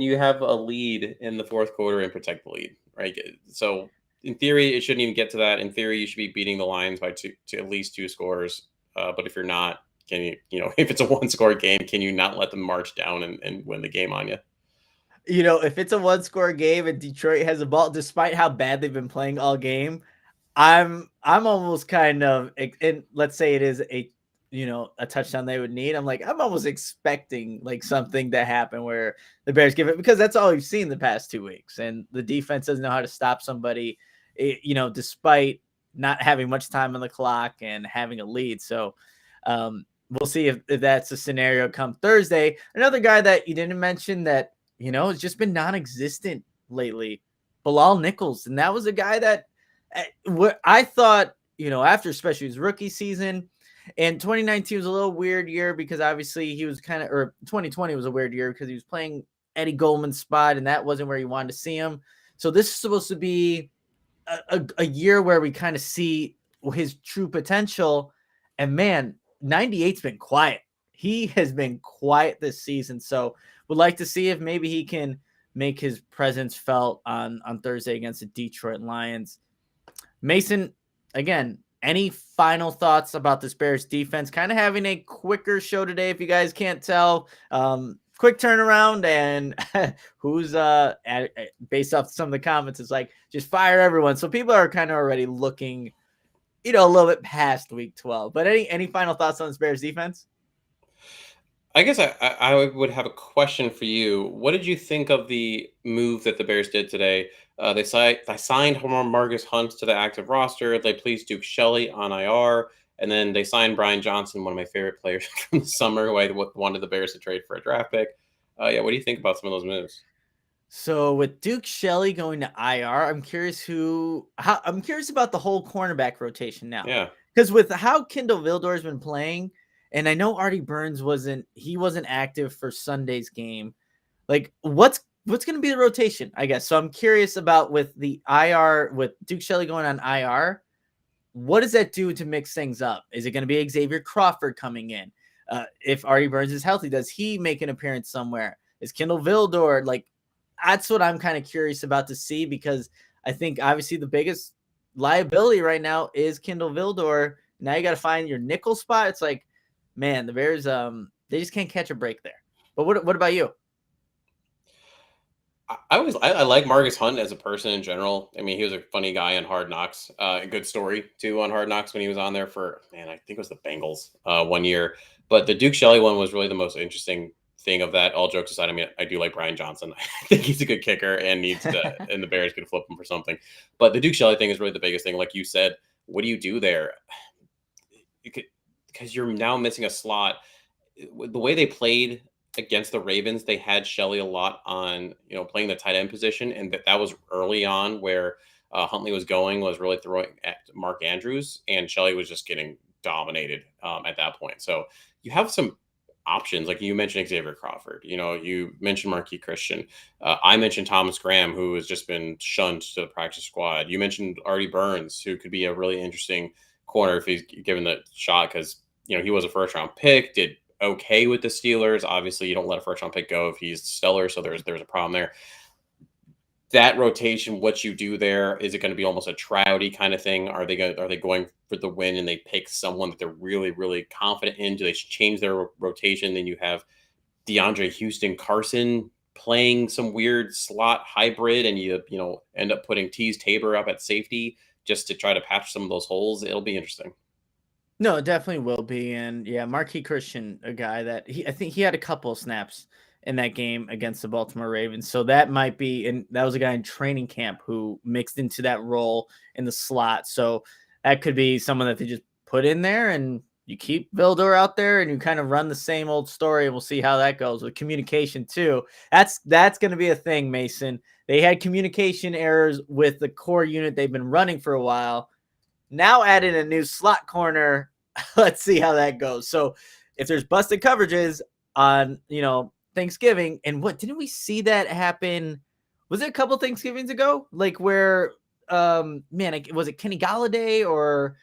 you have a lead in the fourth quarter and protect the lead, right? So in theory, it shouldn't even get to that. In theory, you should be beating the Lions by to at least 2 scores. But if you're not, can if it's a 1-score game, can you not let them march down and win the game on you? If it's a 1-score game and Detroit has a ball, despite how bad they've been playing all game, I'm almost kind of, and let's say it is a touchdown they would need. I'm almost expecting like something to happen where the Bears give it, because that's all we've seen the past 2 weeks, and the defense doesn't know how to stop somebody, despite not having much time on the clock and having a lead. So we'll see if that's a scenario come Thursday. Another guy that you didn't mention that, has just been non-existent lately, Bilal Nichols. And that was a guy that I thought, after especially his rookie season, and 2019 was a little weird year because obviously he was or 2020 was a weird year because he was playing Eddie Goldman's spot, and that wasn't where you wanted to see him. So this is supposed to be a year where we kind of see his true potential. And man, 98's been quiet. He has been quiet this season. So would like to see if maybe he can make his presence felt on Thursday against the Detroit Lions. Mason, again, any final thoughts about this Bears defense? Kind of having a quicker show today, if you guys can't tell. Quick turnaround, and who's based off some of the comments, it's like just fire everyone. So people are kind of already looking, a little bit past week 12. But any final thoughts on this Bears defense? I guess I would have a question for you. What did you think of the move that the Bears did today? They signed Marcus Hunt to the active roster. They placed Duke Shelley on IR, and then they signed Brian Johnson, one of my favorite players from the summer, who I wanted the Bears to trade for a draft pick. Yeah, what do you think about some of those moves? So with Duke Shelley going to IR, I'm curious about the whole cornerback rotation now. Yeah. Because with how Kendall Vildor's been playing, and I know Artie Burns wasn't active for Sunday's game. Like what's gonna be the rotation, I guess. So I'm curious about with the IR with Duke Shelley going on IR, what does that do to mix things up? Is it going to be Xavier Crawford coming in? If Artie Burns is healthy, does he make an appearance somewhere? Is Kendall Vildor like? That's what I'm kind of curious about to see because I think obviously the biggest liability right now is Kendall Vildor. Now you got to find your nickel spot. It's like, man, the Bears they just can't catch a break there. But what about you? I like Marcus Hunt as a person in general. I mean, he was a funny guy on Hard Knocks. A good story too on Hard Knocks when he was on there for, man, I think it was the Bengals 1 year. But the Duke Shelley one was really the most interesting thing of that. All jokes aside, I mean, I do like Brian Johnson. I think he's a good kicker and and the Bears could flip him for something. But the Duke Shelley thing is really the biggest thing. Like you said, what do you do there? You could, because you're now missing a slot. The way they played against the Ravens, they had Shelley a lot on, playing the tight end position, and that was early on where Huntley was really throwing at Mark Andrews, and Shelley was just getting dominated at that point. So you have some options, like you mentioned Xavier Crawford. You mentioned Marquis Christian. I mentioned Thomas Graham, who has just been shunned to the practice squad. You mentioned Artie Burns, who could be a really interesting corner if he's given the shot, because he was a first round pick, did okay with the Steelers. Obviously, you don't let a first round pick go if he's stellar, so there's a problem there. That rotation, what you do there, is it going to be almost a Trouty kind of thing? Are they going for the win and they pick someone that they're really really confident in? Do they change their rotation? Then you have DeAndre Houston Carson playing some weird slot hybrid, and you end up putting Tease Tabor up at safety just to try to patch some of those holes. It'll be interesting. No, it definitely will be. And yeah, Marquis Christian, a guy that I think he had a couple of snaps in that game against the Baltimore Ravens. So that might be, and that was a guy in training camp who mixed into that role in the slot. So that could be someone that they just put in there and you keep Vildor out there and you kind of run the same old story. And we'll see how that goes with communication too. That's going to be a thing, Mason. They had communication errors with the core unit they've been running for a while. Now add in a new slot corner. Let's see how that goes. So if there's busted coverages on, Thanksgiving, and what didn't we see that happen? Was it a couple Thanksgivings ago? Like where, was it Kenny Galladay or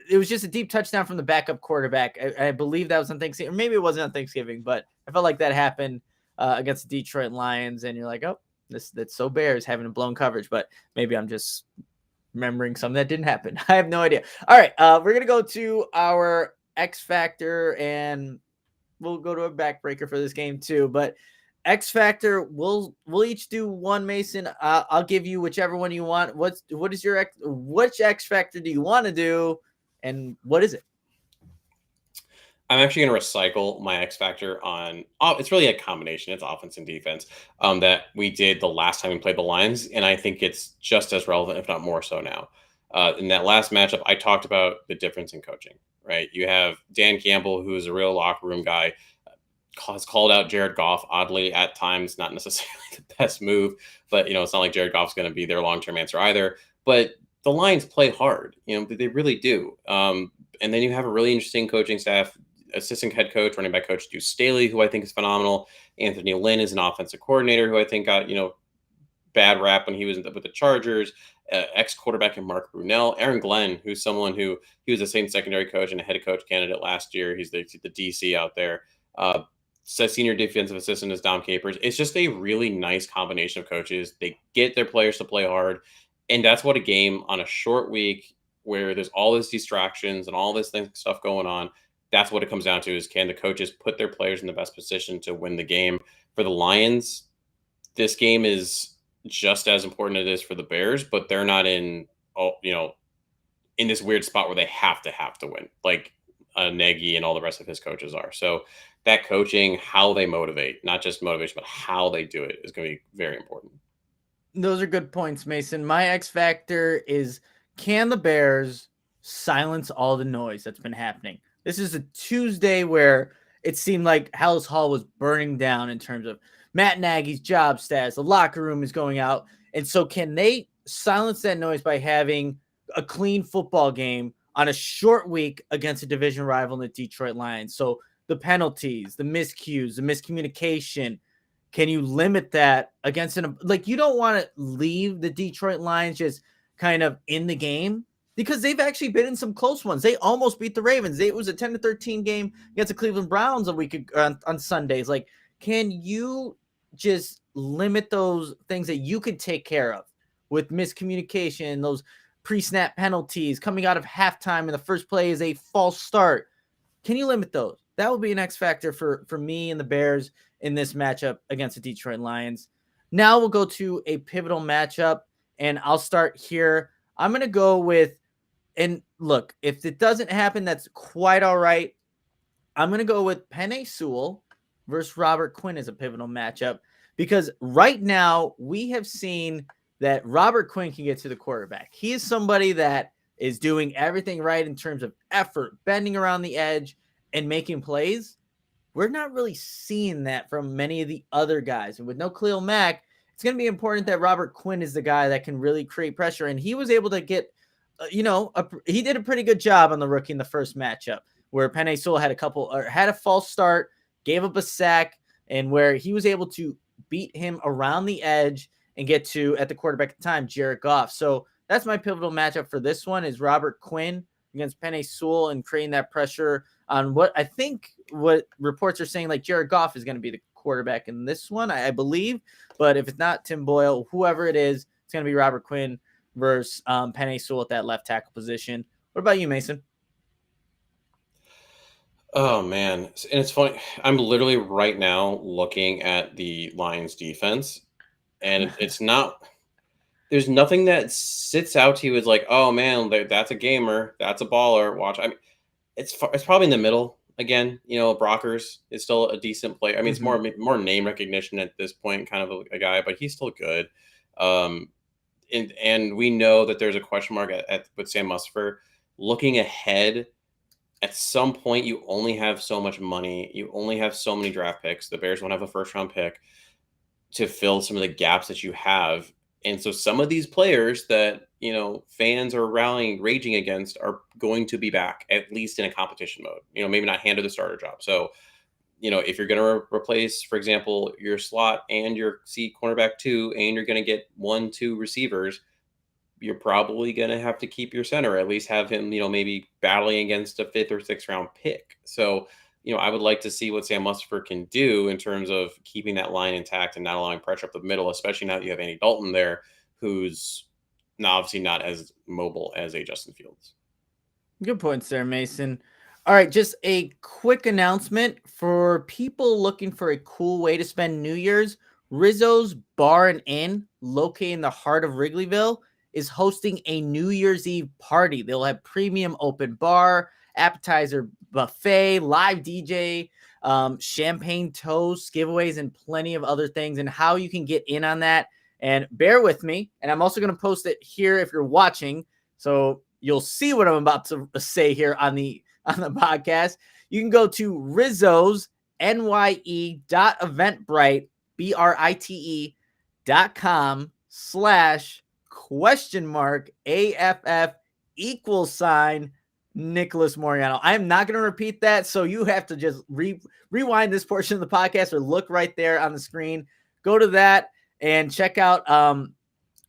it was just a deep touchdown from the backup quarterback? I believe that was on Thanksgiving, or maybe it wasn't on Thanksgiving, but I felt like that happened against the Detroit Lions, and you're like, oh, that's so Bears having a blown coverage, but maybe I'm just remembering something that didn't happen. I have no idea. All right, we're gonna go to our X Factor, and we'll go to a backbreaker for this game too. But X Factor, we'll each do one. Mason, I'll give you whichever one you want. Which X Factor do you want to do, and what is it? I'm actually going to recycle my X Factor on. It's really a combination. It's offense and defense that we did the last time we played the Lions, and I think it's just as relevant, if not more so now. In that last matchup, I talked about the difference in coaching. Right, you have Dan Campbell, who is a real locker room guy, has called out Jared Goff oddly at times, not necessarily the best move, but it's not like Jared Goff's going to be their long term answer either. But the Lions play hard, they really do. And then you have a really interesting coaching staff. Assistant head coach, running back coach Deuce Staley, who I think is phenomenal. Anthony Lynn is an offensive coordinator who I think got bad rap when he was with the Chargers. Ex quarterback and Mark Brunell. Aaron Glenn, who's someone who he was the same secondary coach and a head coach candidate last year. He's the DC out there. Senior defensive assistant is Dom Capers. It's just a really nice combination of coaches. They get their players to play hard, and that's what a game on a short week where there's all these distractions and all this stuff going on. That's what it comes down to: is can the coaches put their players in the best position to win the game? For the Lions, this game is just as important as it is for the Bears, but they're not in in this weird spot where they have to win. Like Nagy and all the rest of his coaches are. So that coaching, how they motivate, not just motivation, but how they do it is going to be very important. Those are good points, Mason. My X factor is, can the Bears silence all the noise that's been happening? This is a Tuesday where it seemed like Hallis Hall was burning down in terms of Matt Nagy's job status. The locker room is going out. And so can they silence that noise by having a clean football game on a short week against a division rival in the Detroit Lions? So the penalties, the miscues, the miscommunication, can you limit that against like, you don't want to leave the Detroit Lions just kind of in the game, because they've actually been in some close ones. They almost beat the Ravens. It was a 10-13 game against the Cleveland Browns a week on Sundays. Like, can you just limit those things that you could take care of with miscommunication, those pre-snap penalties, coming out of halftime and the first play is a false start? Can you limit those? That will be an X factor for me and the Bears in this matchup against the Detroit Lions. Now we'll go to a pivotal matchup, and I'll start here. I'm going to go with, and look, if it doesn't happen, that's quite all right. I'm going to go with Penei Sewell versus Robert Quinn as a pivotal matchup, because right now we have seen that Robert Quinn can get to the quarterback. He is somebody that is doing everything right in terms of effort, bending around the edge, and making plays. We're not really seeing that from many of the other guys. And with no Khalil Mack, it's going to be important that Robert Quinn is the guy that can really create pressure. And he was able to get, he did a pretty good job on the rookie in the first matchup, where Penei Sewell had a false start, gave up a sack, and where he was able to beat him around the edge and get to, at the quarterback at the time, Jared Goff. So that's my pivotal matchup for this one, is Robert Quinn against Penei Sewell and creating that pressure on what reports are saying, like Jared Goff is going to be the quarterback in this one, I believe. But if it's not Tim Boyle, whoever it is, it's going to be Robert Quinn versus Penei Sewell at that left tackle position. What about you, Mason? Oh man, and it's funny. I'm literally right now looking at the Lions defense, and it's not. There's nothing that sits out to you as like, oh man, that's a gamer, that's a baller. Watch, I mean, it's probably in the middle again. Brockers is still a decent player. I mean, it's more name recognition at this point, kind of a guy, but he's still good. And we know that there's a question mark with Sam Musfer. Looking ahead, at some point, you only have so much money. You only have so many draft picks. The Bears won't have a first round pick to fill some of the gaps that you have. And so some of these players that, fans are raging against are going to be back, at least in a competition mode, maybe not handed the starter job. So, if you're going to replace, for example, your slot and your C cornerback 2, and you're going to get 1-2 receivers, you're probably going to have to keep your center, at least have him, maybe battling against a 5th or 6th round pick. So, I would like to see what Sam Musfer can do in terms of keeping that line intact and not allowing pressure up the middle, especially now that you have Andy Dalton there, who's obviously not as mobile as a Justin Fields. Good points there, Mason. All right, just a quick announcement for people looking for a cool way to spend New Year's. Rizzo's Bar and Inn, located in the heart of Wrigleyville, is hosting a New Year's Eve party. They'll have premium open bar, appetizer buffet, live DJ, champagne toast, giveaways, and plenty of other things. And how you can get in on that. And bear with me. And I'm also going to post it here if you're watching, so you'll see what I'm about to say here on the podcast. You can go to Rizzo's nye.eventbrite, BRITE.com/?AFF Nicholas Moreano. I'm not going to repeat that, so you have to just rewind this portion of the podcast or look right there on the screen. Go to that and check out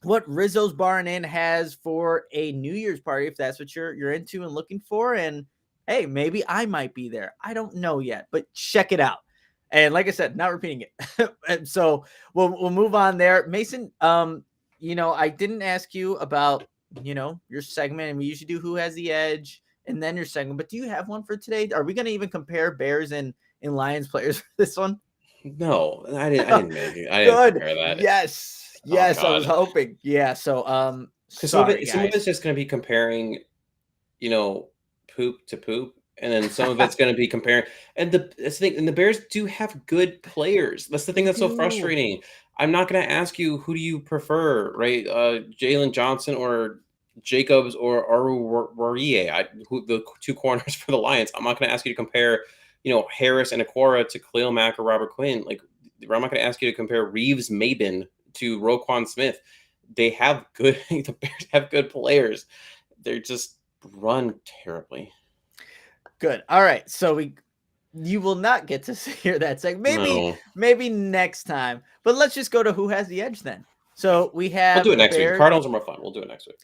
what Rizzo's Bar and Inn has for a New Year's party, if that's what you're into and looking for. And hey, maybe I might be there. I don't know yet, but check it out. And like I said, not repeating it. And so we'll move on there. Mason, I didn't ask you about, your segment, and we usually do Who Has the Edge and then your segment, but do you have one for today? Are we going to even compare Bears and Lions players for this one? No, I didn't make it. I didn't compare that. Yes, I was hoping. Yeah, so some of it's just going to be comparing, poop to poop, and then some of it's going to be comparing. And that's the thing. And the Bears do have good players. That's the thing They that's so do. frustrating. I'm not going to ask you who do you prefer, right? Jalen Johnson or Jacobs or Aru Warie, who the two corners for the Lions. I'm not going to ask you to compare, Harris and Aquara to Khalil Mack or Robert Quinn. Like, I'm not going to ask you to compare Reeves Maben to Roquan Smith. They have good. The Bears have good players. They're just run terribly. Good. All right. So you will not get to hear that segment. No, Maybe next time. But let's just go to who has the edge then. So we we'll do have it the next week. Bears. Cardinals are more fun. We'll do it next week.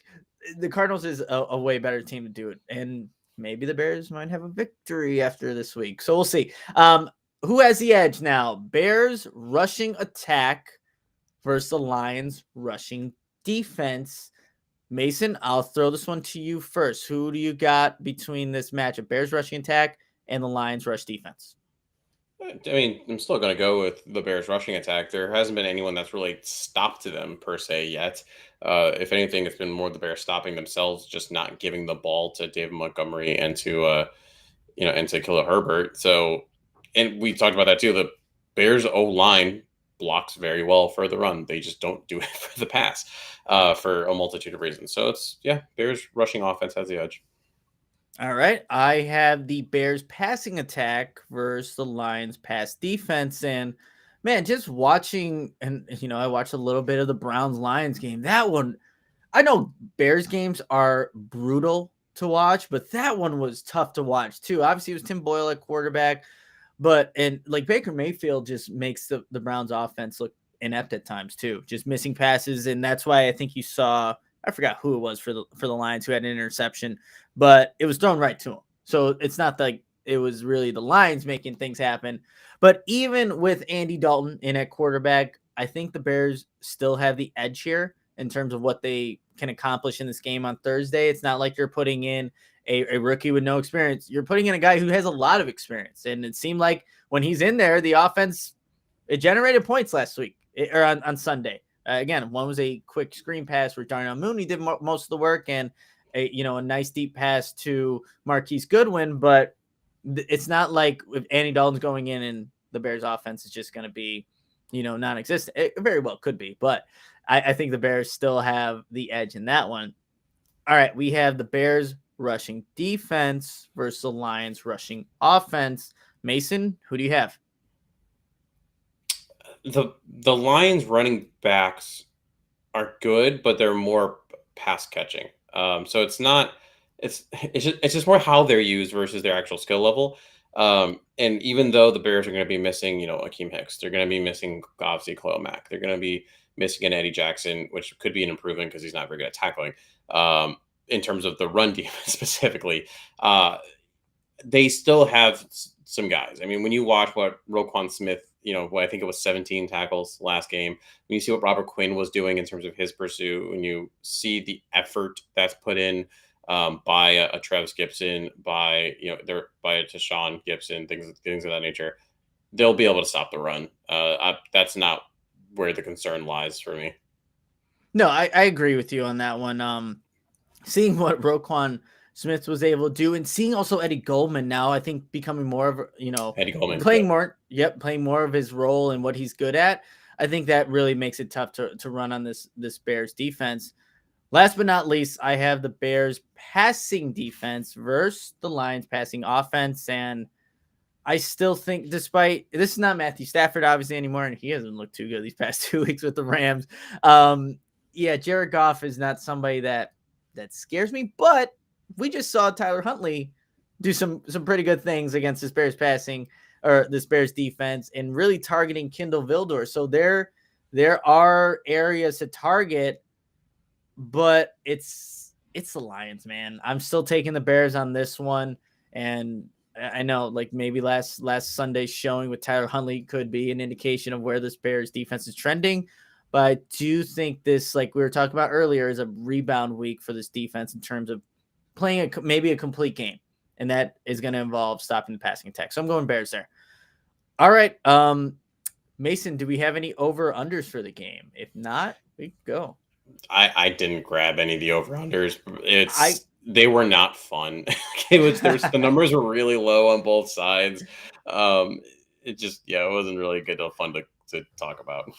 The Cardinals is a way better team to do it, and maybe the Bears might have a victory after this week. So we'll see. Who has the edge now? Bears rushing attack versus the Lions rushing defense. Mason, I'll throw this one to you first. Who do you got between this matchup? Bears rushing attack and the Lions rush defense. I mean, I'm still going to go with the Bears rushing attack. There hasn't been anyone that's really stopped them per se yet. If anything, it's been more the Bears stopping themselves, just not giving the ball to David Montgomery and to Khalil Herbert. So, and we talked about that too. The Bears O line blocks very well for the run. They just don't do it for the pass for a multitude of reasons. So Bears rushing offense has the edge. All right. I have the Bears passing attack versus the Lions pass defense. And man, just watching, and I watched a little bit of the Browns Lions game. That one, I know Bears games are brutal to watch, but that one was tough to watch too. Obviously, it was Tim Boyle at quarterback, and like Baker Mayfield just makes the Browns offense look inept at times too, just missing passes. And that's why I think you saw, I forgot who it was for the Lions who had an interception, but it was thrown right to him. So it's not like it was really the Lions making things happen. But even with Andy Dalton in at quarterback, I think the Bears still have the edge here in terms of what they can accomplish in this game on Thursday. It's not like you're putting in a rookie with no experience. You're putting in a guy who has a lot of experience. And it seemed like when he's in there, the offense, it generated points last week or on Sunday. Again, one was a quick screen pass where Darnell Mooney did most of the work, and a nice deep pass to Marquise Goodwin. But it's not like if Andy Dalton's going in and the Bears offense is just going to be, non-existent. It very well could be, but I think the Bears still have the edge in that one. All right, we have the Bears rushing defense versus the Lions rushing offense. Mason, who do you have? The Lions running backs are good, but they're more pass catching. So it's just more how they're used versus their actual skill level. And even though the Bears are going to be missing, Akeem Hicks, they're going to be missing obviously Khalil Mack. They're going to be missing an Eddie Jackson, which could be an improvement because he's not very good at tackling. In terms of the run defense specifically, they still have some guys. I mean, when you watch what Roquan Smith, what I think it was 17 tackles last game, when you see what Robert Quinn was doing in terms of his pursuit, when you see the effort that's put in by a Travis Gibson, by a Tashawn Gibson, things of that nature, they'll be able to stop the run. That's not where the concern lies for me. No, I agree with you on that one. Seeing what Roquan Smith was able to do, and seeing also Eddie Goldman now, I think becoming more of Eddie Goldman playing more of his role and what he's good at. I think that really makes it tough to run on this Bears defense. Last but not least, I have the Bears passing defense versus the Lions passing offense, and I still think, despite this is not Matthew Stafford obviously anymore, and he hasn't looked too good these past 2 weeks with the Rams. Jared Goff is not somebody that scares me, but we just saw Tyler Huntley do some pretty good things against this Bears passing or this Bears defense and really targeting Kindle Vildor. So there are areas to target, but it's the Lions, man. I'm still taking the Bears on this one. And I know like maybe last Sunday's showing with Tyler Huntley could be an indication of where this Bears defense is trending. But I do think this, like we were talking about earlier, is a rebound week for this defense in terms of playing maybe a complete game. And that is going to involve stopping the passing attack. So I'm going Bears there. All right. Mason, do we have any over-unders for the game? If not, we go. I didn't grab any of the over-unders. they were not fun. The numbers were really low on both sides. Um, it just it wasn't really good or fun to talk about.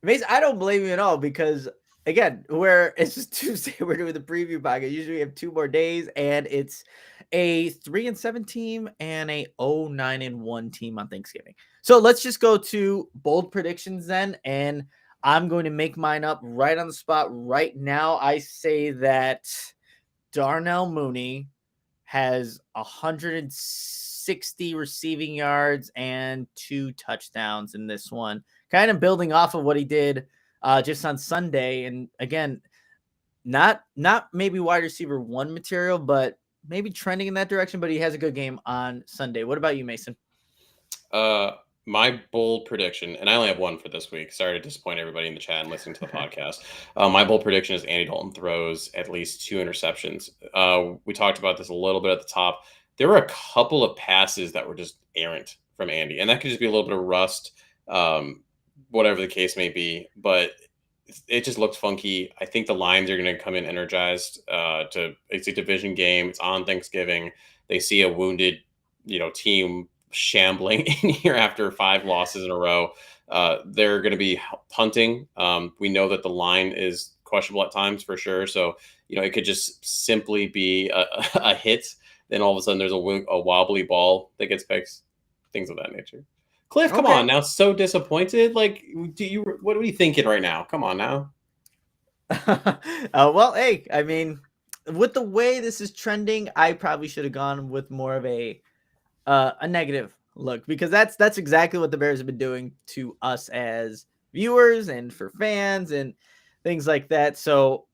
Mason, I don't blame you at all because again, it's just Tuesday. We're doing the preview podcast. Usually we have 2 more days, and it's a 3-7 team and a 9-1 team on Thanksgiving. So let's just go to bold predictions then, and I'm going to make mine up right on the spot right now. I say that Darnell Mooney has 160 receiving yards and 2 touchdowns in this one. Kind of building off of what he did just on Sunday. And again, not maybe wide receiver 1 material, but maybe trending in that direction. But he has a good game on Sunday. What about you, Mason? My bold prediction, and I only have one for this week. Sorry to disappoint everybody in the chat and listening to the podcast. My bold prediction is Andy Dalton throws at least 2 interceptions. We talked about this a little bit at the top. There were a couple of passes that were just errant from Andy, and that could just be a little bit of rust, whatever the case may be. But it just looked funky. I think the Lions are going to come in energized. It's a division game. It's on Thanksgiving. They see a wounded, team shambling in here after 5 losses in a row. They're going to be hunting. We know that the line is questionable at times for sure. So, it could just simply be a hit. Then all of a sudden there's a wobbly ball that gets picked, things of that nature. Cliff, come on now. So disappointed. Like, what are you thinking right now? Come on now. Well, hey, I mean, with the way this is trending, I probably should have gone with more of a negative look, because that's exactly what the Bears have been doing to us as viewers and for fans and things like that. So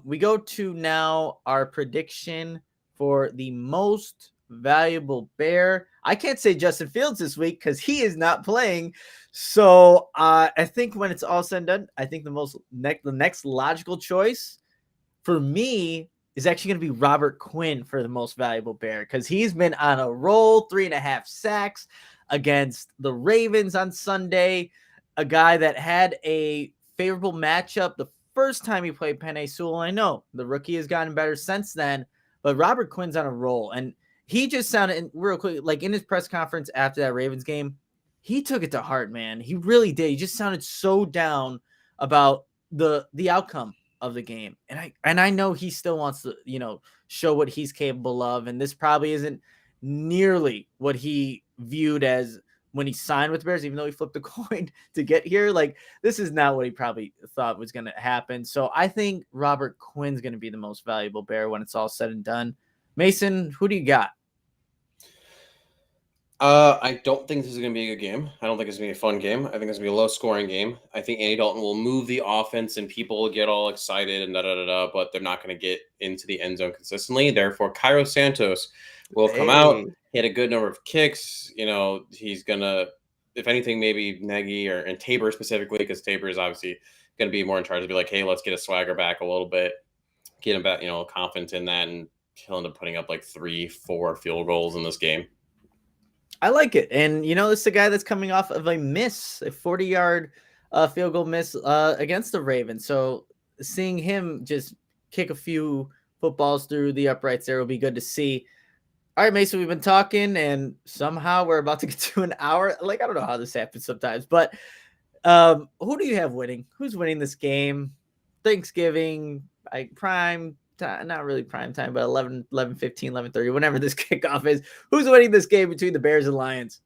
we go to now our prediction for the most valuable Bear. I can't say Justin Fields this week because he is not playing. So I think when it's all said and done, I think the next logical choice for me is actually going to be Robert Quinn for the most valuable Bear, because he's been on a roll, 3.5 sacks against the Ravens on Sunday, a guy that had a favorable matchup the first time he played Penei Sewell. I know the rookie has gotten better since then, but Robert Quinn's on a roll, and he just sounded, real quick, like in his press conference after that Ravens game, he took it to heart, man. He really did. He just sounded so down about the outcome of the game. And I know he still wants to, show what he's capable of. And this probably isn't nearly what he viewed as when he signed with the Bears, even though he flipped a coin to get here. Like, this is not what he probably thought was going to happen. So I think Robert Quinn's going to be the most valuable Bear when it's all said and done. Mason, who do you got? I don't think this is going to be a good game. I don't think it's going to be a fun game. I think it's going to be a low-scoring game. I think Andy Dalton will move the offense and people will get all excited and da-da-da-da, but they're not going to get into the end zone consistently. Therefore, Cairo Santos will come out, hit a good number of kicks. He's going to, if anything, maybe Nagy and Tabor specifically, because Tabor is obviously going to be more in charge, to be like, hey, let's get a swagger back a little bit, get him back, confident in that, and he'll end up putting up like 3-4 field goals in this game. I like it. And, this is a guy that's coming off of a 40-yard field goal miss against the Ravens. So seeing him just kick a few footballs through the uprights there will be good to see. All right, Mason, we've been talking, and somehow we're about to get to an hour. Like, I don't know how this happens sometimes, but who do you have winning? Who's winning this game? Thanksgiving, prime time, not really prime time, but 11, 15, 11:30, whenever this kickoff is. Who's winning this game between the Bears and Lions?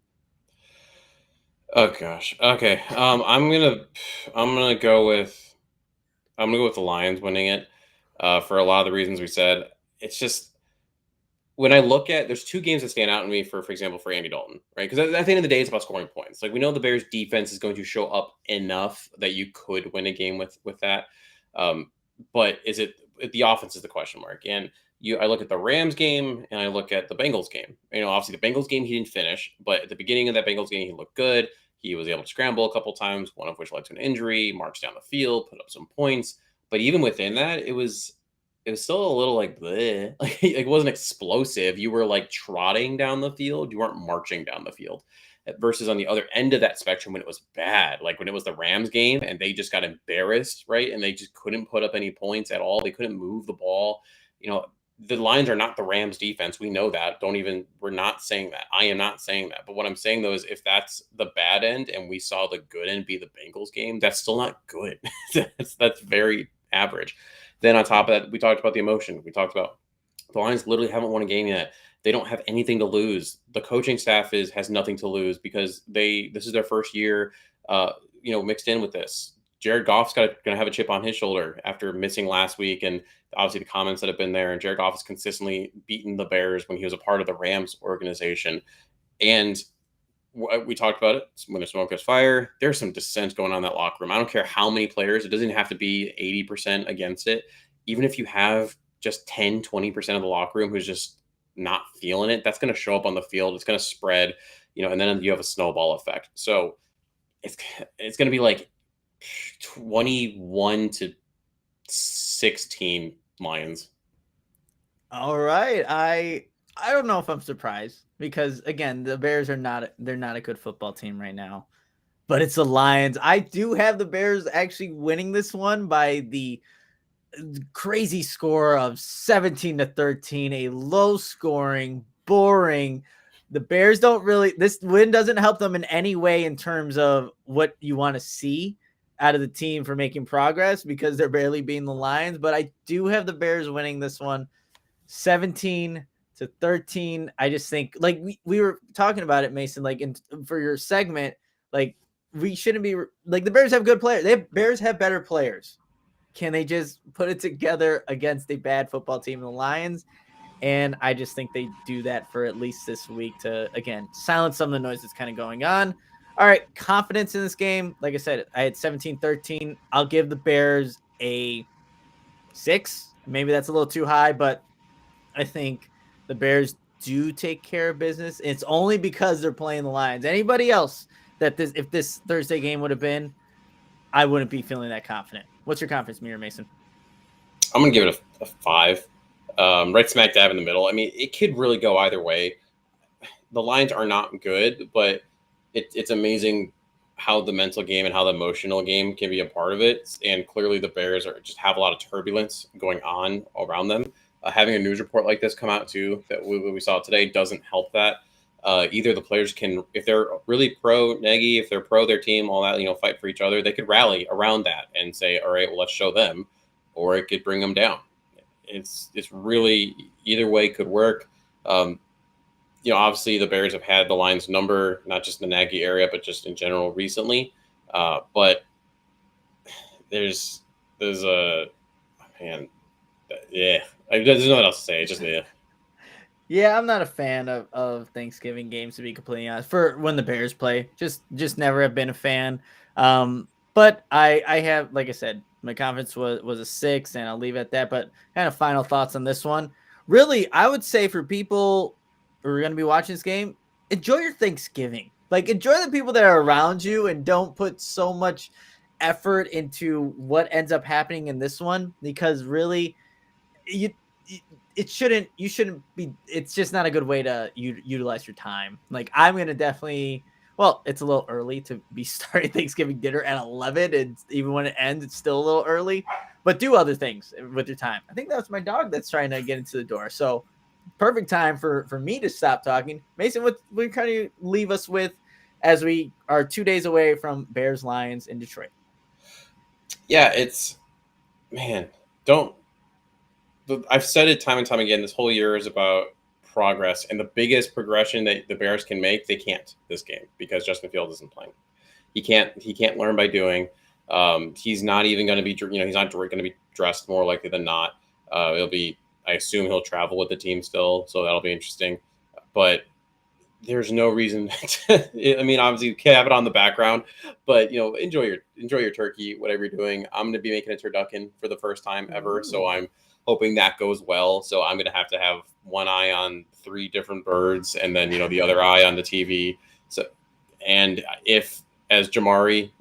Oh gosh. Okay. I'm gonna go with the Lions winning it. For a lot of the reasons we said. It's just, when I look at, there's 2 games that stand out to me for example, for Andy Dalton, right? Because at the end of the day, it's about scoring points. Like, we know the Bears defense is going to show up enough that you could win a game with that. But the offense is the question mark. And I look at the Rams game and I look at the Bengals game. Obviously the Bengals game he didn't finish, but at the beginning of that Bengals game he looked good. He was able to scramble a couple times, one of which led to an injury, marched down the field, put up some points. But even within that, it was still a little like bleh. Like, it wasn't explosive. You were like trotting down the field. You weren't marching down the field. Versus on the other end of that spectrum, when it was bad, like when it was the Rams game and they just got embarrassed, right? And they just couldn't put up any points at all. They couldn't move the ball. the Lions are not the Rams defense. We know that. We're not saying that. I am not saying that. But what I'm saying though is if that's the bad end and we saw the good end be the Bengals game, that's still not good. That's very average. Then on top of that, we talked about the emotion. We talked about the Lions literally haven't won a game yet. They don't have anything to lose. The coaching staff has nothing to lose because this is their first year, mixed in with this. Jared Goff's going to have a chip on his shoulder after missing last week, and obviously the comments that have been there. And Jared Goff has consistently beaten the Bears when he was a part of the Rams organization. And we talked about it. When the smoke is fire, there's some dissent going on in that locker room. I don't care how many players. It doesn't have to be 80% against it. Even if you have just 10, 20% of the locker room who's just not feeling it, that's going to show up on the field. It's going to spread, and then you have a snowball effect. So it's going to be like 21-16 Lions. All right. I don't know if I'm surprised because again, the Bears they're not a good football team right now. But it's the Lions. I do have the Bears actually winning this one by the crazy score of 17-13, a low scoring, boring. The Bears this win doesn't help them in any way in terms of what you want to see out of the team for making progress because they're barely beating the Lions. But I do have the Bears winning this one 17-13. I just think like we were talking about it, Mason, like for your segment, like we shouldn't be like the Bears have good players. Bears have better players. Can they just put it together against a bad football team, the Lions? And I just think they do that for at least this week to, again, silence some of the noise that's kind of going on. All right, confidence in this game. Like I said, I had 17-13. I'll give the Bears a 6. Maybe that's a little too high, but I think the Bears do take care of business. It's only because they're playing the Lions. Anybody else if this Thursday game would have been, I wouldn't be feeling that confident. What's your confidence meter, Mason? I'm going to give it a 5. Right smack dab in the middle. I mean, it could really go either way. The Lions are not good, but it's amazing how the mental game and how the emotional game can be a part of it. And clearly the Bears just have a lot of turbulence going on around them. Having a news report like this come out too, that we saw today, doesn't help that. Either the players can, if they're really pro Nagy, if they're pro their team, all that, fight for each other, they could rally around that and say, all right, well, let's show them, or it could bring them down. It's really either way could work. Obviously the Bears have had the Lions number, not just in the Nagy area, but just in general recently. But there's a man, yeah. There's nothing else to say. It's just yeah. Yeah, I'm not a fan of Thanksgiving games, to be completely honest. For when the Bears play, just never have been a fan. But I have, like I said, my confidence was a 6, and I'll leave it at that. But kind of final thoughts on this one. Really, I would say for people who are going to be watching this game, enjoy your Thanksgiving. Like, enjoy the people that are around you and don't put so much effort into what ends up happening in this one, because really, you shouldn't be. It's just not a good way to utilize your time. Like, I'm going to definitely. Well, it's a little early to be starting Thanksgiving dinner at 11, and even when it ends, it's still a little early. But do other things with your time. I think that's my dog that's trying to get into the door. So, perfect time for me to stop talking. Mason, what kind of leave us with as we are 2 days away from Bears Lions in Detroit? Yeah, I've said it time and time again. This whole year is about progress, and the biggest progression that the Bears can make, they can't this game because Justin Fields isn't playing. He can't learn by doing. He's not even going to be, he's not going to be dressed, more likely than not. I assume he'll travel with the team still, so that'll be interesting. But there's no reason. I mean, obviously you can't have it on the background, but enjoy your turkey, whatever you're doing. I'm going to be making a turducken for the first time ever, so I'm hoping that goes well. So I'm going to have one eye on 3 different birds, and then the other eye on the TV. So, and if, as Jamari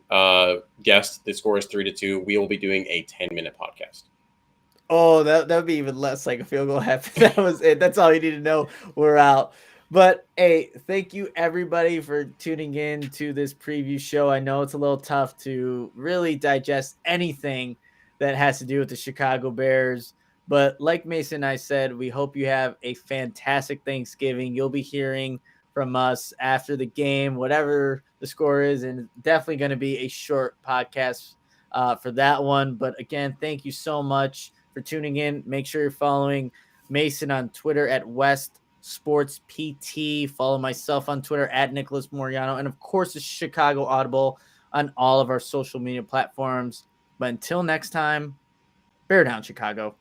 guessed, the score is 3-2, we will be doing a 10-minute podcast. Oh, that would be even less like a field goal half. That was it. That's all you need to know. We're out. But hey, thank you everybody for tuning in to this preview show. I know it's a little tough to really digest anything that has to do with the Chicago Bears, But like Mason and I said, we hope you have a fantastic Thanksgiving. You'll be hearing from us after the game, whatever the score is, and definitely going to be a short podcast for that one. But again, thank you so much for tuning in. Make sure you're following Mason on Twitter at West Sports PT. Follow myself on Twitter at Nicholas Moreano, and of course, the Chicago Audible on all of our social media platforms. But until next time, bear down, Chicago.